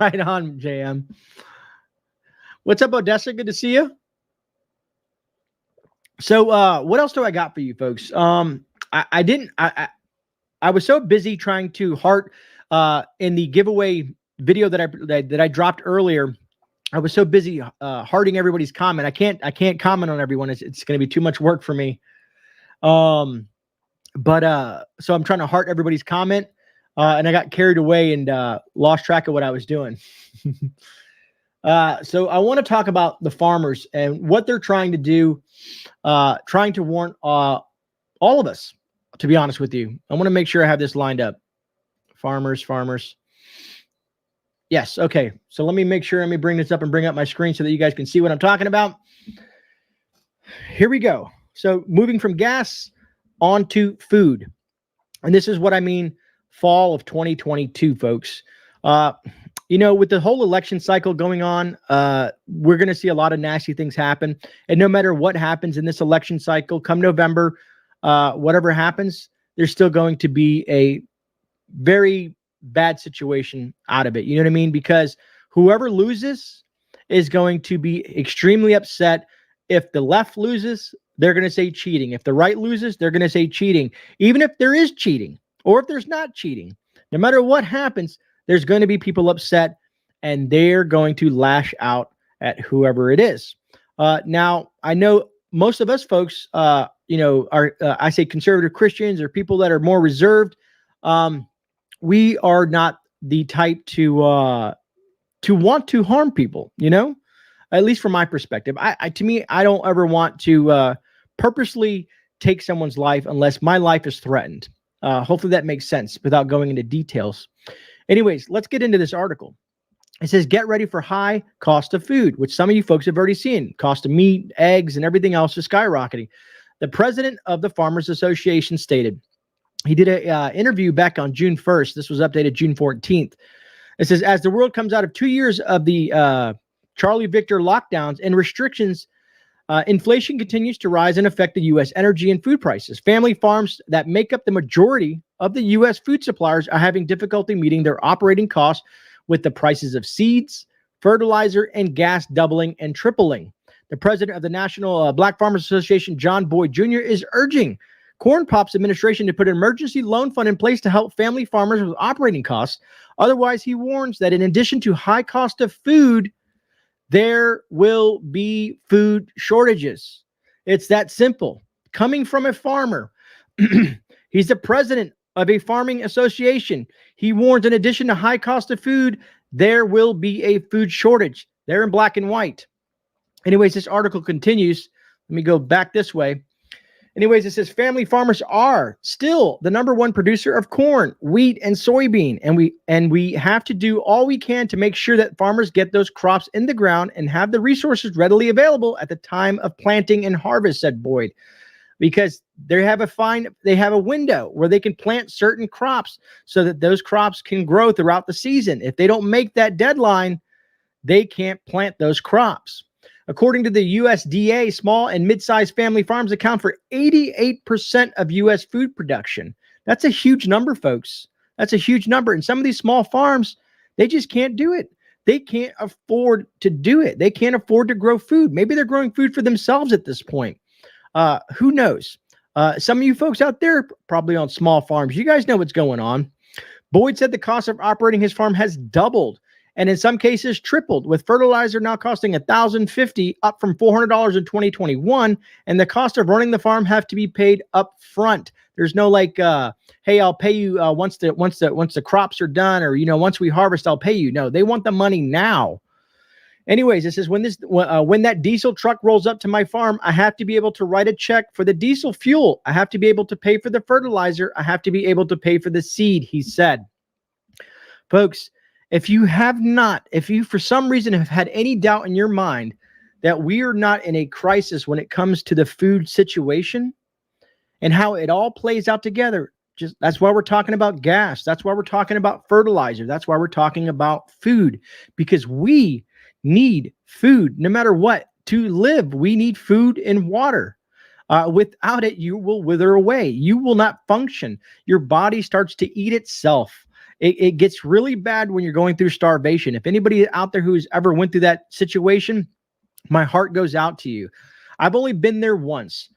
Speaker 1: Right on, JM. What's up, Odessa? Good to see you. So what else do I got for you folks? I was so busy trying to heart in the giveaway video that I dropped earlier. I was so busy hearting everybody's comment. I can't comment on everyone. It's going to be too much work for me. So I'm trying to heart everybody's comment, and I got carried away and lost track of what I was doing. So I want to talk about the farmers and what they're trying to do, trying to warn all of us, to be honest with you. I want to make sure I have this lined up. Farmers. Yes. Okay. So let me bring this up and bring up my screen so that you guys can see what I'm talking about. Here we go. So moving from gas onto food. And this is what I mean fall of 2022, folks. With the whole election cycle going on, we're going to see a lot of nasty things happen. And no matter what happens in this election cycle, come November, whatever happens, there's still going to be a very bad situation out of it. You know what I mean? Because whoever loses is going to be extremely upset. If the left loses, they're going to say cheating. If the right loses, they're going to say cheating. Even if there is cheating or if there's not cheating, no matter what happens, there's going to be people upset and they're going to lash out at whoever it is. Now, I know most of us folks, are I say conservative Christians or people that are more reserved. We are not the type to want to harm people, at least from my perspective. To me, I don't ever want to purposely take someone's life unless my life is threatened. Hopefully that makes sense without going into details. Anyways, let's get into this article. It says, get ready for high cost of food, which some of you folks have already seen. Cost of meat, eggs, and everything else is skyrocketing. The president of the Farmers Association stated, he did an interview back on June 1st. This was updated June 14th. It says, as the world comes out of 2 years of the Charlie Victor lockdowns and restrictions, inflation continues to rise and affect the U.S. energy and food prices. Family farms that make up the majority of the U.S. food suppliers are having difficulty meeting their operating costs with the prices of seeds, fertilizer, and gas doubling and tripling. The president of the National Black Farmers Association, John Boyd Jr., is urging Corn Pop's administration to put an emergency loan fund in place to help family farmers with operating costs. Otherwise, he warns that in addition to high cost of food, there will be food shortages. It's that simple. Coming from a farmer, he's the president of a farming association. He warns in addition to high cost of food, there will be a food shortage. They're in black and white. Anyways, this article continues. Let me go back this way. Anyways, it says family farmers are still the #1 producer of corn, wheat, and soybean. And we have to do all we can to make sure that farmers get those crops in the ground and have the resources readily available at the time of planting and harvest, said Boyd. Because they have a window where they can plant certain crops so that those crops can grow throughout the season. If they don't make that deadline, they can't plant those crops. According to the USDA, small and mid-sized family farms account for 88% of U.S. food production. That's a huge number, folks. That's a huge number. And some of these small farms, they just can't do it. They can't afford to do it. They can't afford to grow food. Maybe they're growing food for themselves at this point. Who knows? Some of you folks out there probably on small farms, you guys know what's going on. Boyd said the cost of operating his farm has doubled and in some cases tripled, with fertilizer now costing $1,050, up from $400 in 2021, and the cost of running the farm have to be paid up front. There's no hey, I'll pay you once the crops are done, or once we harvest, I'll pay you. No, they want the money now. Anyways, it says when that diesel truck rolls up to my farm, I have to be able to write a check for the diesel fuel. I have to be able to pay for the fertilizer. I have to be able to pay for the seed, he said. Folks, if you for some reason have had any doubt in your mind that we are not in a crisis when it comes to the food situation and how it all plays out together, that's why we're talking about gas. That's why we're talking about fertilizer. That's why we're talking about food, because we need food no matter what. To live, we need food and water. Without it, you will wither away. You will not function. Your body starts to eat itself. It gets really bad when you're going through starvation. If anybody out there who's ever went through that situation, my heart goes out to you. I've only been there once.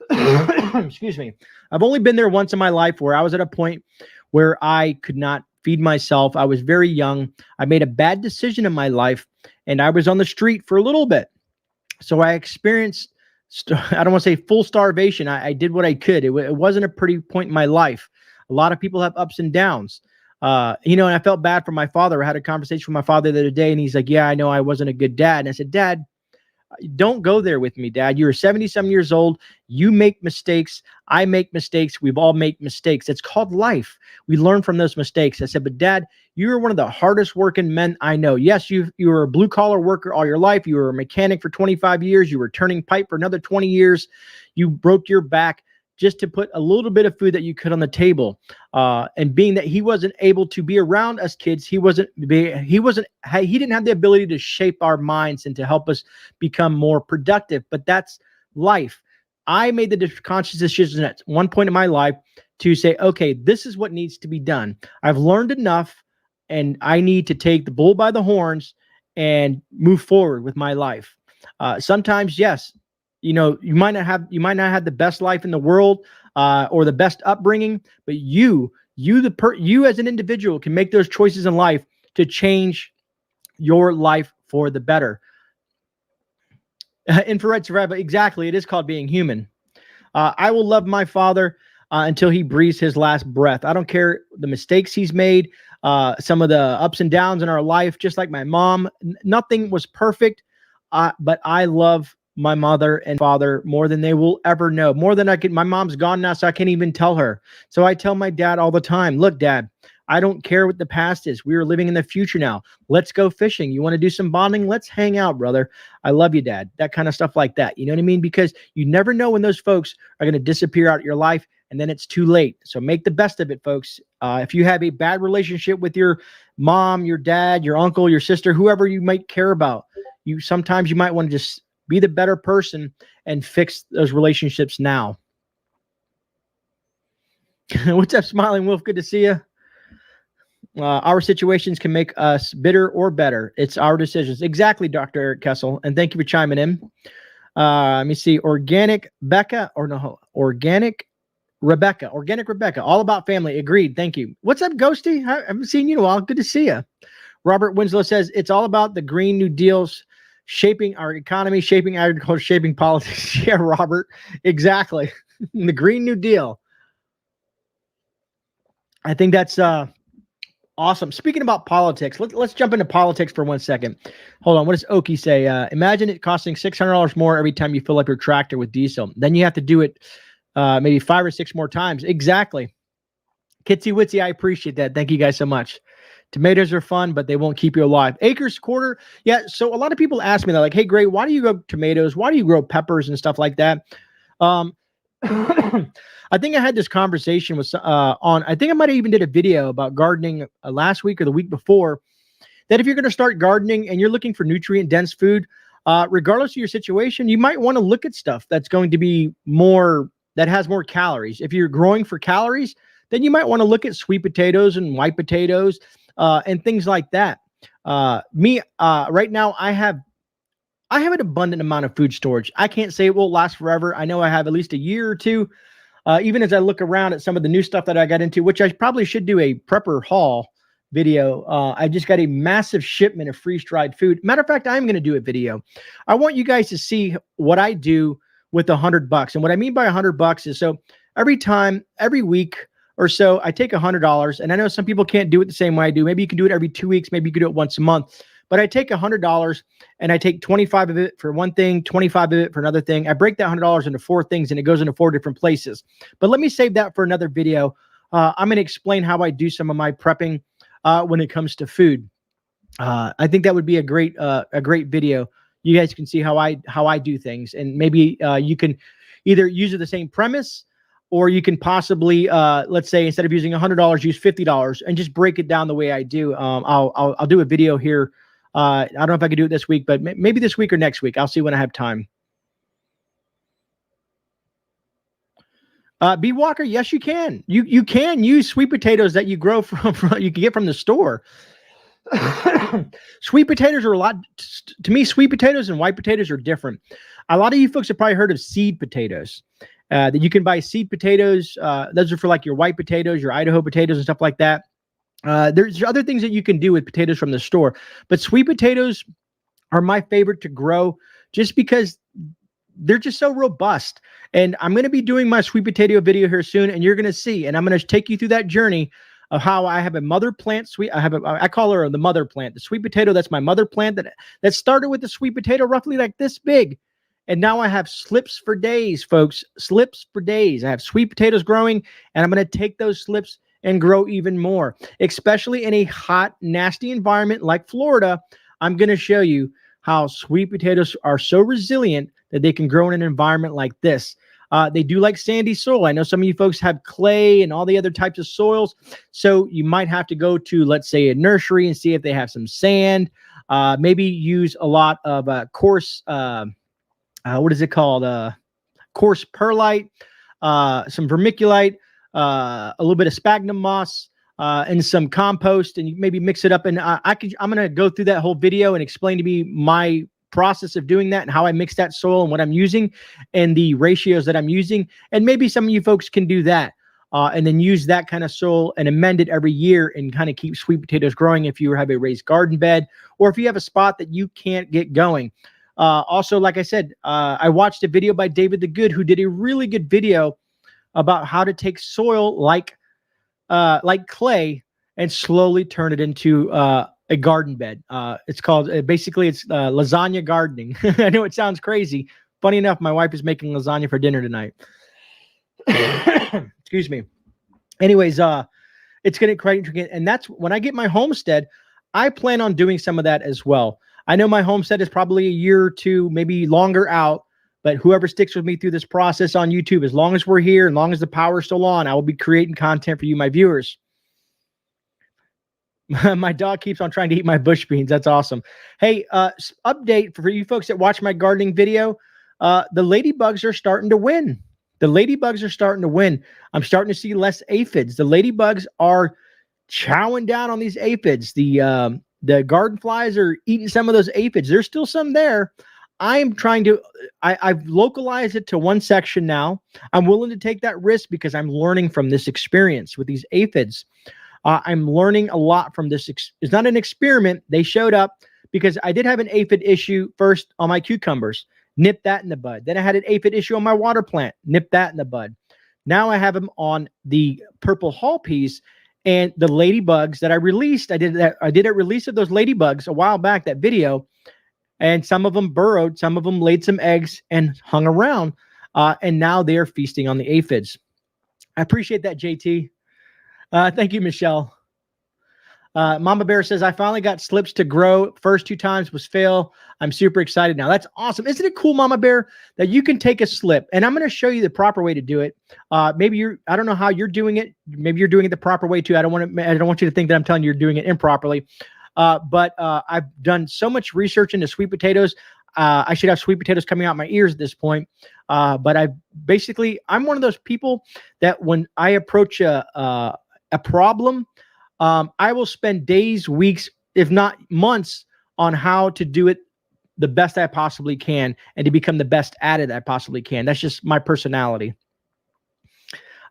Speaker 1: Excuse me. I've only been there once in my life where I was at a point where I could not feed myself. I was very young. I made a bad decision in my life, and I was on the street for a little bit. So I experienced, I don't want to say full starvation. I did what I could. It wasn't a pretty point in my life. A lot of people have ups and downs. And I felt bad for my father. I had a conversation with my father the other day, and he's like, yeah, I know I wasn't a good dad. And I said, Dad, don't go there with me, Dad. You're 70-some years old. You make mistakes. I make mistakes. We've all made mistakes. It's called life. We learn from those mistakes. I said, but Dad, you're one of the hardest working men I know. Yes, you were a blue collar worker all your life. You were a mechanic for 25 years. You were turning pipe for another 20 years. You broke your back. just to put a little bit of food that you could on the table. And being that he wasn't able to be around us kids, he didn't have the ability to shape our minds and to help us become more productive. But that's life. I made the conscious decision at one point in my life to say, okay, this is what needs to be done. I've learned enough, and I need to take the bull by the horns and move forward with my life. Sometimes, yes, you might not have the best life in the world or the best upbringing, but you as an individual can make those choices in life to change your life for the better. Infrared survival, exactly. It is called being human. I will love my father until he breathes his last breath. I don't care the mistakes he's made, some of the ups and downs in our life, just like my mom. Nothing was perfect, but I love my mother and father more than they will ever know, more than I can. My mom's gone now, so I can't even tell her. So I tell my dad all the time, look, Dad, I don't care what the past is. We are living in the future now. Let's go fishing. You want to do some bonding? Let's hang out, brother. I love you, Dad. That kind of stuff like that. You know what I mean? Because you never know when those folks are going to disappear out of your life, and then it's too late. So make the best of it, folks. If you have a bad relationship with your mom, your dad, your uncle, your sister, whoever you might care about, sometimes you might want to just be the better person and fix those relationships now. What's up, Smiling Wolf? Good to see you. Our situations can make us bitter or better. It's our decisions. Exactly, Dr. Eric Kessel. And thank you for chiming in. Let me see. Organic Rebecca. Organic Rebecca. All about family. Agreed. Thank you. What's up, Ghosty? I haven't seen you in a while. Good to see you. Robert Winslow says, it's all about the Green New Deals, shaping our economy, shaping agriculture, shaping politics. Yeah, Robert. Exactly. The Green New Deal. I think that's awesome. Speaking about politics, let's jump into politics for 1 second. Hold on. What does Oki say? Imagine it costing $600 more every time you fill up your tractor with diesel. Then you have to do it maybe 5 or 6 more times. Exactly. Kitsy Witsy, I appreciate that. Thank you guys so much. Tomatoes are fun, but they won't keep you alive. Acres quarter. Yeah. So a lot of people ask me that, like, hey, Grey, why do you grow tomatoes? Why do you grow peppers and stuff like that? I think I had this conversation with I think I might have even did a video about gardening last week or the week before, that if you're going to start gardening and you're looking for nutrient dense food, regardless of your situation, you might want to look at stuff that's going to be that has more calories. If you're growing for calories, then you might want to look at sweet potatoes and white potatoes and things like that. Right now, I have an abundant amount of food storage. I can't say it will last forever. I know I have at least a year or two. Even as I look around at some of the new stuff that I got into, which I probably should do a prepper haul video. I just got a massive shipment of freeze-dried food. Matter of fact, I'm going to do a video. I want you guys to see what I do with $100. And what I mean by $100 is, so every week or so, I take $100. And I know some people can't do it the same way I do. Maybe you can do it every 2 weeks. Maybe you can do it once a month. But I take $100 and I take 25 of it for one thing, 25 of it for another thing. I break that $100 into 4 things, and it goes into 4 different places. But let me save that for another video. I'm going to explain how I do some of my prepping when it comes to food. I think that would be a great video. You guys can see how I do things, and maybe you can either use the same premise, or you can possibly, let's say, instead of using $100, use $50 and just break it down the way I do. I'll do a video here. I don't know if I could do it this week, but maybe this week or next week. I'll see when I have time. B Walker, yes, you can. You can use sweet potatoes that you grow you can get from the store. Sweet potatoes are to me, sweet potatoes and white potatoes are different. A lot of you folks have probably heard of seed potatoes. That you can buy seed potatoes. Those are for like your white potatoes, your Idaho potatoes and stuff like that. There's other things that you can do with potatoes from the store, but sweet potatoes are my favorite to grow just because they're just so robust. And I'm going to be doing my sweet potato video here soon, and you're going to see, and I'm going to take you through that journey of how I have a mother plant I call her the mother plant, the sweet potato. That's my mother plant that started with the sweet potato roughly like this big. And now I have slips for days, folks, slips for days. I have sweet potatoes growing, and I'm going to take those slips and grow even more, especially in a hot, nasty environment like Florida. I'm going to show you how sweet potatoes are so resilient that they can grow in an environment like this. They do like sandy soil. I know some of you folks have clay and all the other types of soils. So you might have to go to, let's say, a nursery and see if they have some sand. Maybe use a lot of coarse, what is it called? Coarse perlite, some vermiculite, a little bit of sphagnum moss, and some compost, and you maybe mix it up. And I'm going to go through that whole video and explain to me my process of doing that and how I mix that soil and what I'm using and the ratios that I'm using. And maybe some of you folks can do that. And then use that kind of soil and amend it every year and kind of keep sweet potatoes growing if you have a raised garden bed or if you have a spot that you can't get going. Also, like I said, I watched a video by David the Good, who did a really good video about how to take soil like clay and slowly turn it into a garden bed. It's called, basically it's lasagna gardening. I know it sounds crazy. Funny enough, my wife is making lasagna for dinner tonight. Excuse me. Anyways, it's getting quite intricate. And that's when I get my homestead, I plan on doing some of that as well. I know my homestead is probably a year or two, maybe longer out, but whoever sticks with me through this process on YouTube, as long as we're here, as long as the power is still on, I will be creating content for you, my viewers. My dog keeps on trying to eat my bush beans. That's awesome. Hey, update for you folks that watch my gardening video. The ladybugs are starting to win. The ladybugs are starting to win. I'm starting to see less aphids. The ladybugs are chowing down on these aphids. The garden flies are eating some of those aphids. There's still some there. I'm trying to, I've localized it to one section now. I'm willing to take that risk because I'm learning from this experience with these aphids. I'm learning a lot from this. It's not an experiment. They showed up because I did have an aphid issue first on my cucumbers. Nip that in the bud. Then I had an aphid issue on my water plant. Nip that in the bud. Now I have them on the purple hall peas and the ladybugs that I released. I did a release of those ladybugs a while back, that video, and some of them burrowed, some of them laid some eggs and hung around, and now they're feasting on the aphids. I appreciate that, JT. Thank you, Michelle. Mama Bear says, I finally got slips to grow. First 2 times was fail. I'm super excited now. That's awesome. Isn't it cool, Mama Bear, that you can take a slip? And I'm going to show you the proper way to do it. Maybe I don't know how you're doing it. Maybe you're doing it the proper way too. I don't want you to think that I'm telling you you're doing it improperly. But I've done so much research into sweet potatoes. I should have sweet potatoes coming out my ears at this point. But I'm one of those people that when I approach a problem, I will spend days, weeks, if not months, on how to do it the best I possibly can and to become the best at it I possibly can. That's just my personality.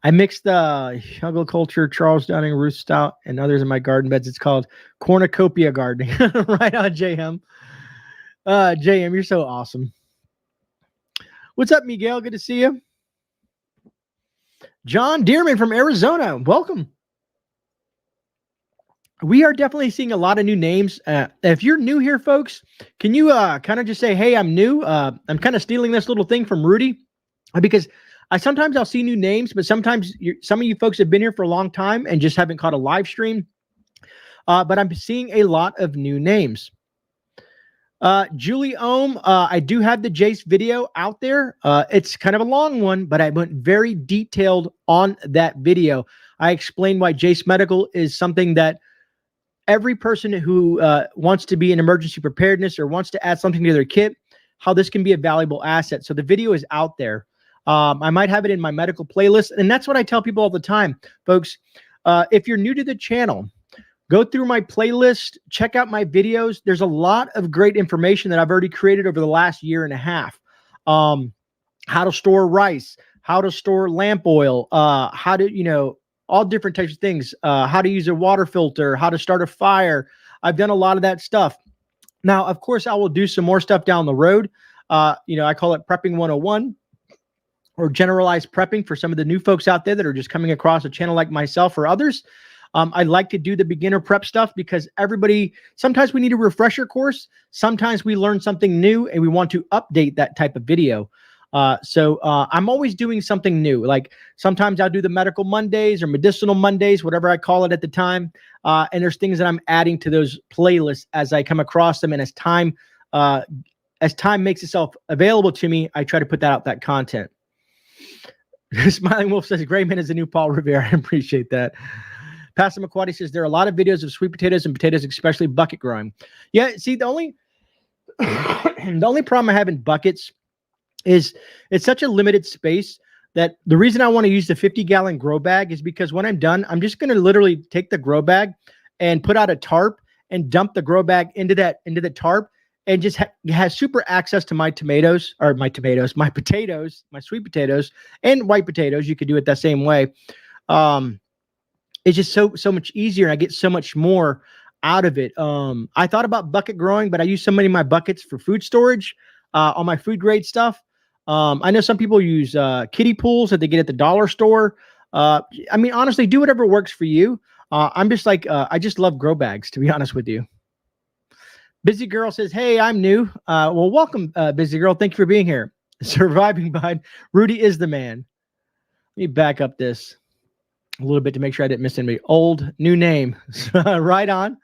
Speaker 1: I mixed the Huggle Culture, Charles Downing, Ruth Stout, and others in my garden beds. It's called cornucopia gardening. Right on, JM. JM, you're so awesome. What's up, Miguel? Good to see you. John Dearman from Arizona. Welcome. We are definitely seeing a lot of new names. If you're new here, folks, can you kind of just say, hey, I'm new. I'm kind of stealing this little thing from Rudy because sometimes I'll see new names, but sometimes some of you folks have been here for a long time and just haven't caught a live stream. But I'm seeing a lot of new names. Julie Ohm, I do have the Jace video out there. It's kind of a long one, but I went very detailed on that video. I explained why Jace Medical is something that every person who wants to be in emergency preparedness or wants to add something to their kit, how this can be a valuable asset. So the video is out there. I might have it in my medical playlist. And that's what I tell people all the time, folks. If you're new to the channel, go through my playlist, check out my videos. There's a lot of great information that I've already created over the last year and a half. How to store rice, how to store lamp oil, how to, all different types of things, how to use a water filter, how to start a fire. I've done a lot of that stuff. Now, of course, I will do some more stuff down the road. I call it Prepping 101 or generalized prepping for some of the new folks out there that are just coming across a channel like myself or others. I like to do the beginner prep stuff because sometimes we need a refresher course. Sometimes we learn something new and we want to update that type of video. So I'm always doing something new. Like sometimes I'll do the medical Mondays or medicinal Mondays, whatever I call it at the time. And there's things that I'm adding to those playlists as I come across them. And as time makes itself available to me, I try to put that content. Smiling Wolf says GreyMan is the new Paul Revere. I appreciate that. Pastor McQuarrie says there are a lot of videos of sweet potatoes and potatoes, especially bucket growing. Yeah, see, the only the only problem I have in buckets is it's such a limited space that the reason I want to use the 50-gallon grow bag is because when I'm done, I'm just going to literally take the grow bag and put out a tarp and dump the grow bag into the tarp and just has super access to my potatoes, my sweet potatoes and white potatoes. You could do it that same way. It's just so much easier. And I get so much more out of it. I thought about bucket growing, but I use so many of my buckets for food storage on my food grade stuff. I know some people use kiddie pools that they get at the dollar store. I mean, honestly, do whatever works for you. I'm just like, I just love grow bags, to be honest with you. Busy Girl says, hey, I'm new. Well, welcome, Busy Girl. Thank you for being here. Surviving behind Rudy is the man. Let me back up this a little bit to make sure I didn't miss anybody. Old, new name. Right on.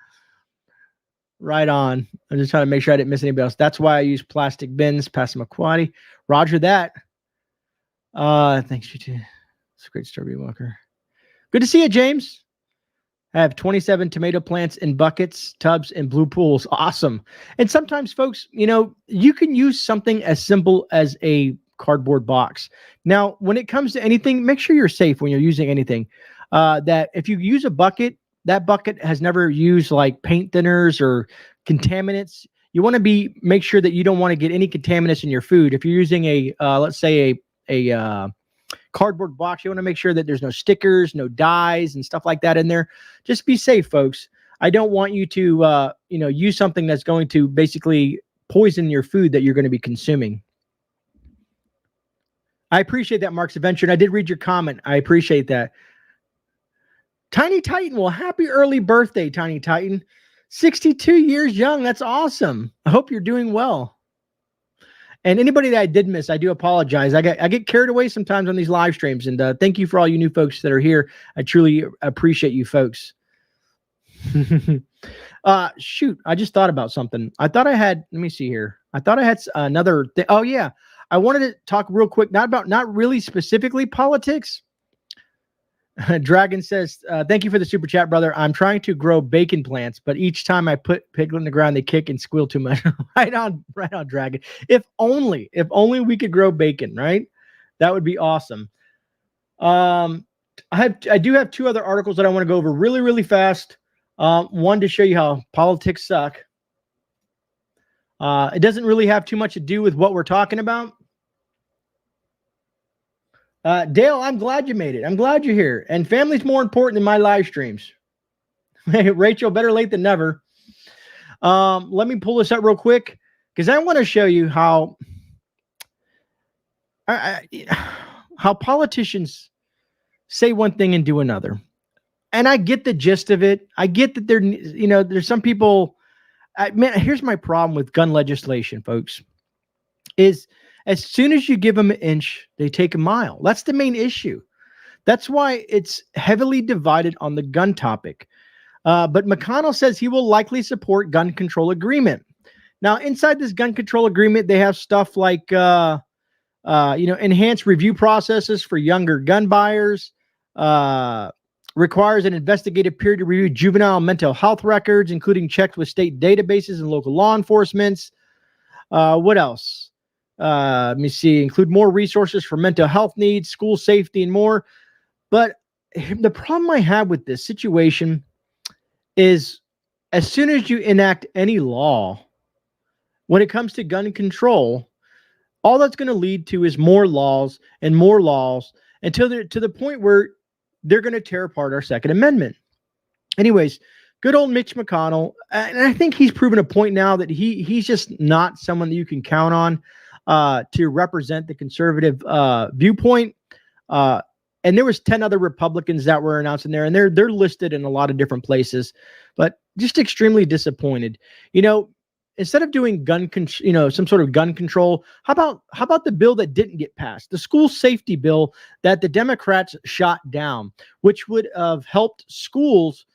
Speaker 1: Right on. I'm just trying to make sure I didn't miss anybody else. That's why I use plastic bins. Pastor McQuarrie. Roger that. Thanks, you too. It's a great story, Walker. Good to see you, James. I have 27 tomato plants in buckets, tubs, and blue pools. Awesome. And sometimes, folks, you know, you can use something as simple as a cardboard box. Now, when it comes to anything, make sure you're safe when you're using anything. That if you use a bucket, that bucket has never used like paint thinners or contaminants. You want to make sure that you don't want to get any contaminants in your food. If you're using a, let's say a cardboard box, you want to make sure that there's no stickers, no dyes and stuff like that in there. Just be safe, folks. I don't want you to, use something that's going to basically poison your food that you're going to be consuming. I appreciate that, Mark's Adventure. And I did read your comment. I appreciate that. Tiny Titan, well, happy early birthday, Tiny Titan. 62 years young. That's awesome. I hope you're doing well. And anybody that I did miss, I do apologize. I get carried away sometimes on these live streams. And thank you for all you new folks that are here. I truly appreciate you folks. Shoot, I just thought about something. I thought I had, let me see here. I thought I had another thing. Oh, yeah. I wanted to talk real quick, not really specifically politics. Dragon says, thank you for the super chat, brother. I'm trying to grow bacon plants, but each time I put piglet in the ground, they kick and squeal too much. right on, Dragon. If only we could grow bacon, right? That would be awesome. I do have two other articles that I want to go over really, really fast. One to show you how politics suck. It doesn't really have too much to do with what we're talking about. Dale, I'm glad you made it. I'm glad you're here. And family's more important than my live streams. Rachel, better late than never. Let me pull this up real quick because I want to show you how politicians say one thing and do another. And I get the gist of it. I get that there's some people. Man, here's my problem with gun legislation, folks. Is as soon as you give them an inch, they take a mile. That's the main issue. That's why it's heavily divided on the gun topic. But McConnell says he will likely support gun control agreement. Now, inside this gun control agreement, they have stuff like, enhanced review processes for younger gun buyers, requires an investigative period to review juvenile mental health records, including checks with state databases and local law enforcements. What else? Let me see. Include more resources for mental health needs, school safety, and more. But the problem I have with this situation is as soon as you enact any law, when it comes to gun control, all that's going to lead to is more laws until they're to the point where they're going to tear apart our Second Amendment. Anyways, good old Mitch McConnell. And I think he's proven a point now that he's just not someone that you can count on to represent the conservative viewpoint. And there was 10 other Republicans that were announced in there, and they're listed in a lot of different places, but just extremely disappointed. Instead of doing some sort of gun control, how about the bill that didn't get passed, the school safety bill that the Democrats shot down, which would have helped schools,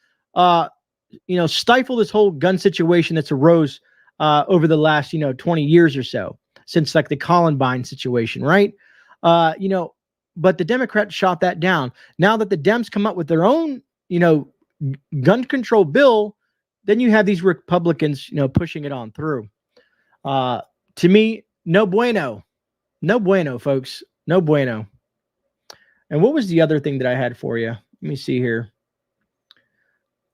Speaker 1: stifle this whole gun situation that's arose over the last 20 years or so, since like the Columbine situation, right? but the Democrats shot that down. Now that the Dems come up with their own, gun control bill, then you have these Republicans, pushing it on through. To me, no bueno. No bueno, folks. No bueno. And what was the other thing that I had for you? Let me see here.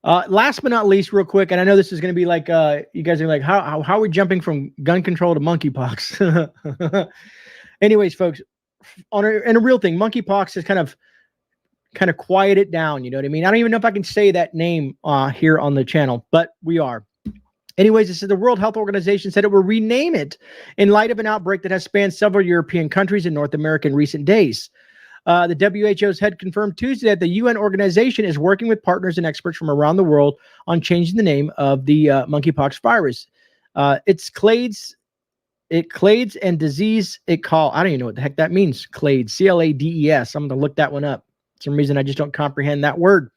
Speaker 1: Last but not least, real quick, and I know this is going to be like, you guys are like, how are we jumping from gun control to monkeypox? Anyways, folks, and a real thing, monkeypox has kind of quieted it down. You know what I mean? I don't even know if I can say that name here on the channel, but we are. Anyways, this is the World Health Organization said it will rename it in light of an outbreak that has spanned several European countries and North America in recent days. The WHO's head confirmed Tuesday that the UN organization is working with partners and experts from around the world on changing the name of the monkeypox virus. It's Clades and disease. I don't even know what the heck that means. Clades, C-L-A-D-E-S. I'm going to look that one up. For some reason, I just don't comprehend that word.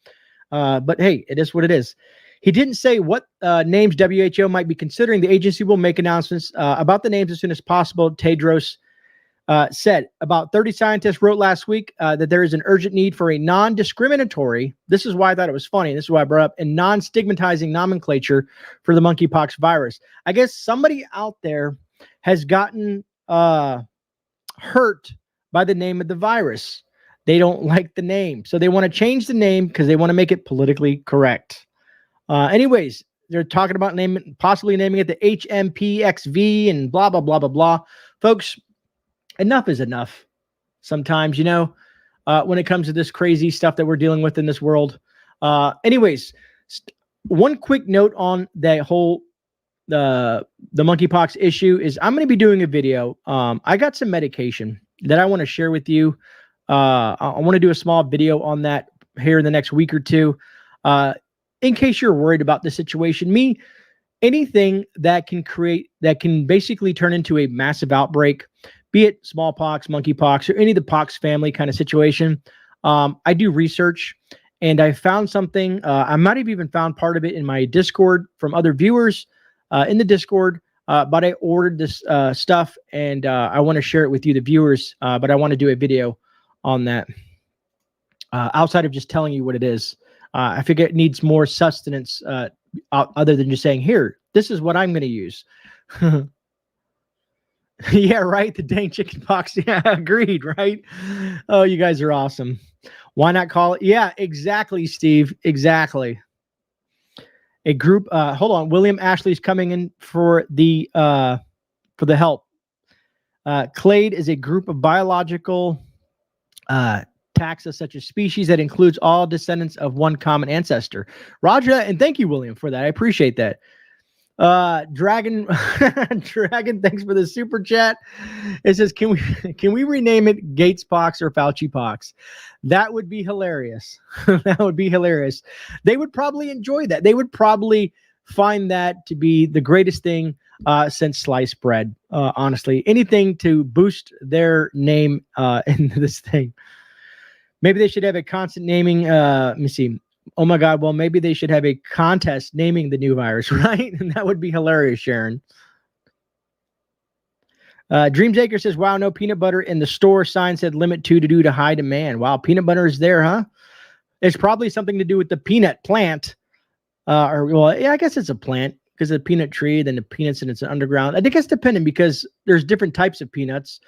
Speaker 1: But hey, it is what it is. He didn't say what names WHO might be considering. The agency will make announcements about the names as soon as possible, Tedros said. About 30 scientists wrote last week that there is an urgent need for a non-discriminatory, this is why I thought it was funny, this is why I brought up, a non-stigmatizing nomenclature for the monkeypox virus. I guess somebody out there has gotten hurt by the name of the virus. They don't like the name, so they want to change the name because they want to make it politically correct. Anyways, they're talking about possibly naming it the HMPXV and blah, blah, blah, blah, blah. Folks, enough is enough. Sometimes, when it comes to this crazy stuff that we're dealing with in this world. Anyways, one quick note on that whole the monkeypox issue is I'm going to be doing a video. I got some medication that I want to share with you. I want to do a small video on that here in the next week or two. In case you're worried about the situation, anything that can basically turn into a massive outbreak, be it smallpox, monkeypox, or any of the pox family kind of situation. I do research, and I found something. I might have even found part of it in my Discord from other viewers in the Discord, but I ordered this stuff, and I want to share it with you, the viewers, but I want to do a video on that outside of just telling you what it is. I figure it needs more sustenance other than just saying, here, this is what I'm going to use. Yeah, right. The dang chicken pox. Yeah, agreed, right? Oh, you guys are awesome. Why not call it? Yeah, exactly, Steve. Exactly. A group, hold on. William Ashley's coming in for the help. Clade is a group of biological taxa such as species that includes all descendants of one common ancestor. Roger, and thank you, William, for that. I appreciate that. Dragon, thanks for the super chat. It says, can we rename it Gates Pox or Fauci Pox? That would be hilarious. That would be hilarious. They would probably enjoy that. They would probably find that to be the greatest thing since sliced bread. Honestly, anything to boost their name into this thing. Maybe they should have a constant naming. Let me see. Oh my God. Well, maybe they should have a contest naming the new virus, right? And that would be hilarious, Sharon. Dreamsaker says, wow, no peanut butter in the store. Sign said limit 2 to high demand. Wow, peanut butter is there, huh? It's probably something to do with the peanut plant. Well, yeah, I guess it's a plant because of the peanut tree, then the peanuts and it's underground. I think it's dependent because there's different types of peanuts.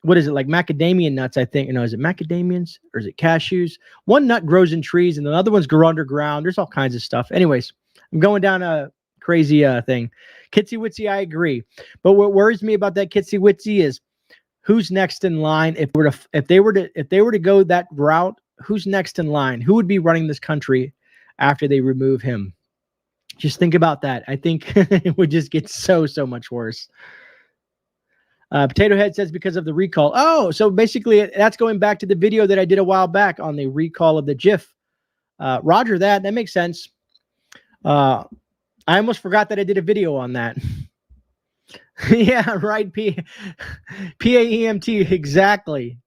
Speaker 1: What is it, like macadamia nuts? I think, is it macadamians or is it cashews? One nut grows in trees and the other ones grow underground. There's all kinds of stuff. Anyways, I'm going down a crazy thing. Kitsy Witsy, I agree. But what worries me about that Kitsy Witsy is who's next in line. If they were to go that route, who's next in line? Who would be running this country after they remove him? Just think about that. I think it would just get so much worse. Potato Head says because of the recall. Oh, so basically that's going back to the video that I did a while back on the recall of the GIF. Roger that. That makes sense. I almost forgot that I did a video on that. Yeah, right. P-A-E-M-T. Exactly.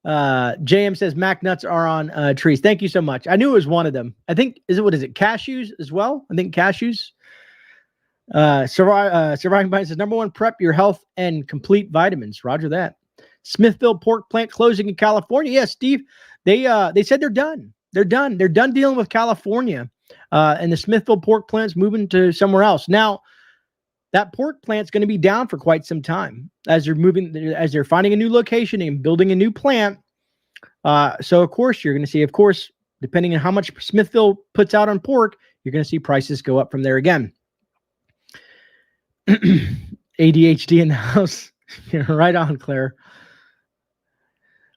Speaker 1: JM says Mac nuts are on trees. Thank you so much. I knew it was one of them. I think, what is it? Cashews as well? I think cashews. Surviving Bite says, number one, prep your health and complete vitamins. Roger that. Smithville pork plant closing in California. Yeah, Steve, they said they're done. They're done. They're done dealing with California. And the Smithville pork plant's moving to somewhere else. Now, that pork plant's going to be down for quite some time as they're finding a new location and building a new plant. So of course you're going to see, of course, depending on how much Smithville puts out on pork, you're going to see prices go up from there again. ADHD in the house. You're right on, Claire.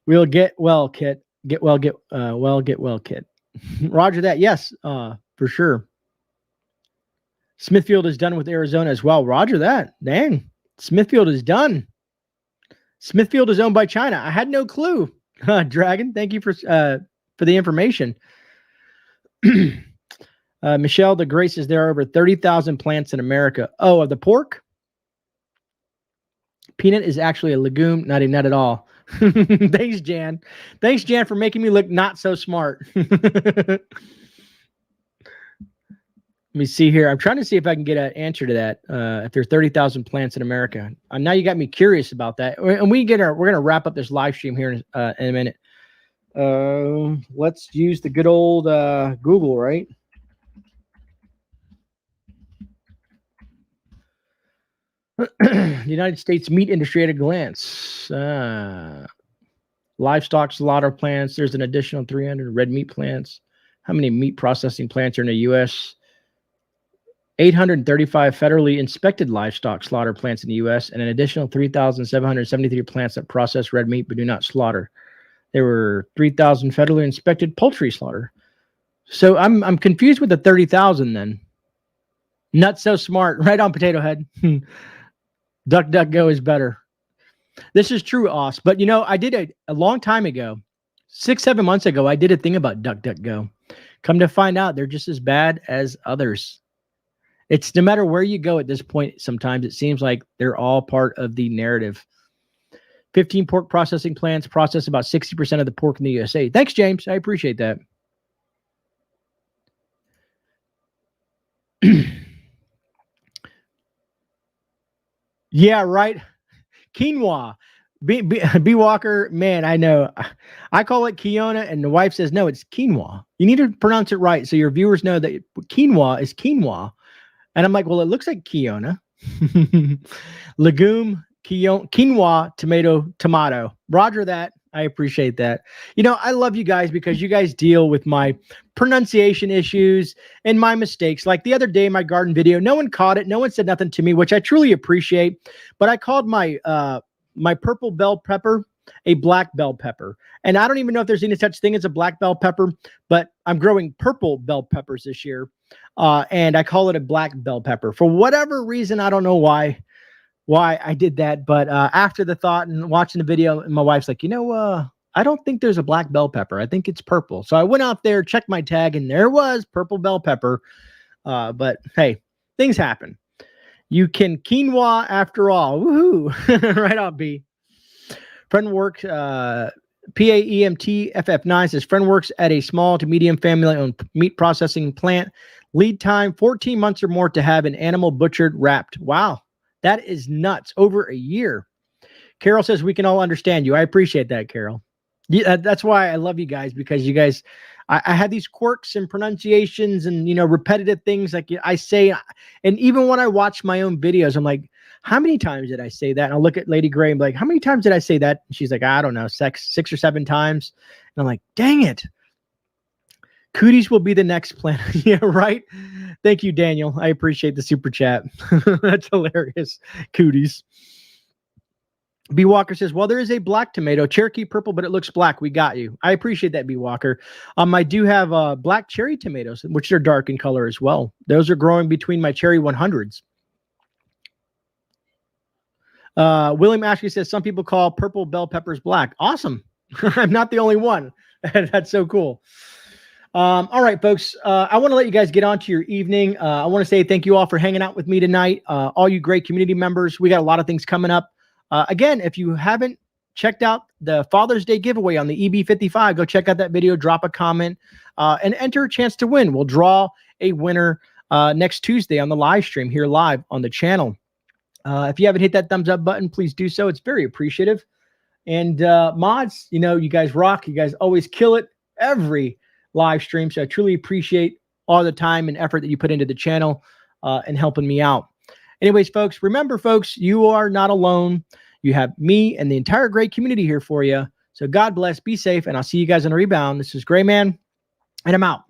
Speaker 1: We'll get well, Kit. Get well, Kit. Roger that. Yes, for sure. Smithfield is done with Arizona as well. Roger that. Dang. Smithfield is done. Smithfield is owned by China. I had no clue. Dragon, thank you for the information. Michelle the Grace says there are over 30,000 plants in America. Oh, of the pork? Peanut is actually a legume. Not at all. Thanks, Jan. Thanks, Jan, for making me look not so smart. Let me see here. I'm trying to see if I can get an answer to that. If there's 30,000 plants in America. Now you got me curious about that. And we're going to wrap up this live stream here in a minute. Let's use the good old Google, right? The United States meat industry at a glance. Livestock slaughter plants. There's an additional 300 red meat plants. How many meat processing plants are in the U.S.? 835 federally inspected livestock slaughter plants in the U.S. and an additional 3,773 plants that process red meat but do not slaughter. There were 3,000 federally inspected poultry slaughter. So I'm confused with the 30,000 then. Not so smart. Right on, Potato Head. DuckDuckGo is better. This is true, Oz. But, you know, I did a long time ago, 6-7 months ago, I did a thing about DuckDuckGo. Come to find out, they're just as bad as others. It's no matter where you go at this point, sometimes it seems like they're all part of the narrative. 15 pork processing plants process about 60% of the pork in the USA. Thanks, James. I appreciate that. Yeah, right. Quinoa. B Walker, man, I know. I call it Kiona, and the wife says, no, it's quinoa. You need to pronounce it right so your viewers know that quinoa is quinoa. And I'm like, well, it looks like Kiona. Legume, quinoa, tomato. Roger that. I appreciate that. You know, I love you guys because you guys deal with my pronunciation issues and my mistakes. Like the other day, my garden video, no one caught it. No one said nothing to me, which I truly appreciate. But I called my my purple bell pepper a black bell pepper. And I don't even know if there's any such thing as a black bell pepper, but I'm growing purple bell peppers this year. And I call it a black bell pepper. For whatever reason, I don't know why I did that. But after the thought and watching the video, my wife's like, you know, I don't think there's a black bell pepper. I think it's purple. So I went out there, checked my tag, and there was purple bell pepper. But hey, things happen. You can quinoa after all. Woohoo. Right on, B. Friend works, PAEMTFF9 says, friend works at a small to medium family-owned meat processing plant. Lead time, 14 months or more to have an animal butchered, wrapped. Wow, that is nuts. Over a year. Carol says, we can all understand you. I appreciate that, Carol. Yeah, that's why I love you guys, because you guys, I have these quirks and pronunciations and, you know, repetitive things like I say. And even when I watch my own videos, I'm like, how many times did I say that? And I'll look at Lady Grey and be like, how many times did I say that? And she's like, I don't know, 6 or 7 times. And I'm like, dang it. Cooties will be the next planet. Yeah, right. Thank you, Daniel. I appreciate the super chat. That's hilarious. Cooties. B Walker says, well, there is a black tomato, Cherokee purple, but it looks black. We got you. I appreciate that, B Walker. I do have black cherry tomatoes, which are dark in color as well. Those are growing between my cherry 100s. William Ashley says, some people call purple bell peppers black. Awesome. I'm not the only one. That's so cool. All right, folks. I want to let you guys get on to your evening. I want to say thank you all for hanging out with me tonight. All you great community members. We got a lot of things coming up. Again, if you haven't checked out the Father's Day giveaway on the EB55, go check out that video, drop a comment, and enter a chance to win. We'll draw a winner next Tuesday on the live stream here live on the channel. If you haven't hit that thumbs up button, please do so. It's very appreciative. And mods, you know, you guys rock. You guys always kill it every live stream. So I truly appreciate all the time and effort that you put into the channel and helping me out. Anyways, folks, remember, folks, you are not alone. You have me and the entire great community here for you. So God bless, be safe, and I'll see you guys on a rebound. This is GreyMan, and I'm out.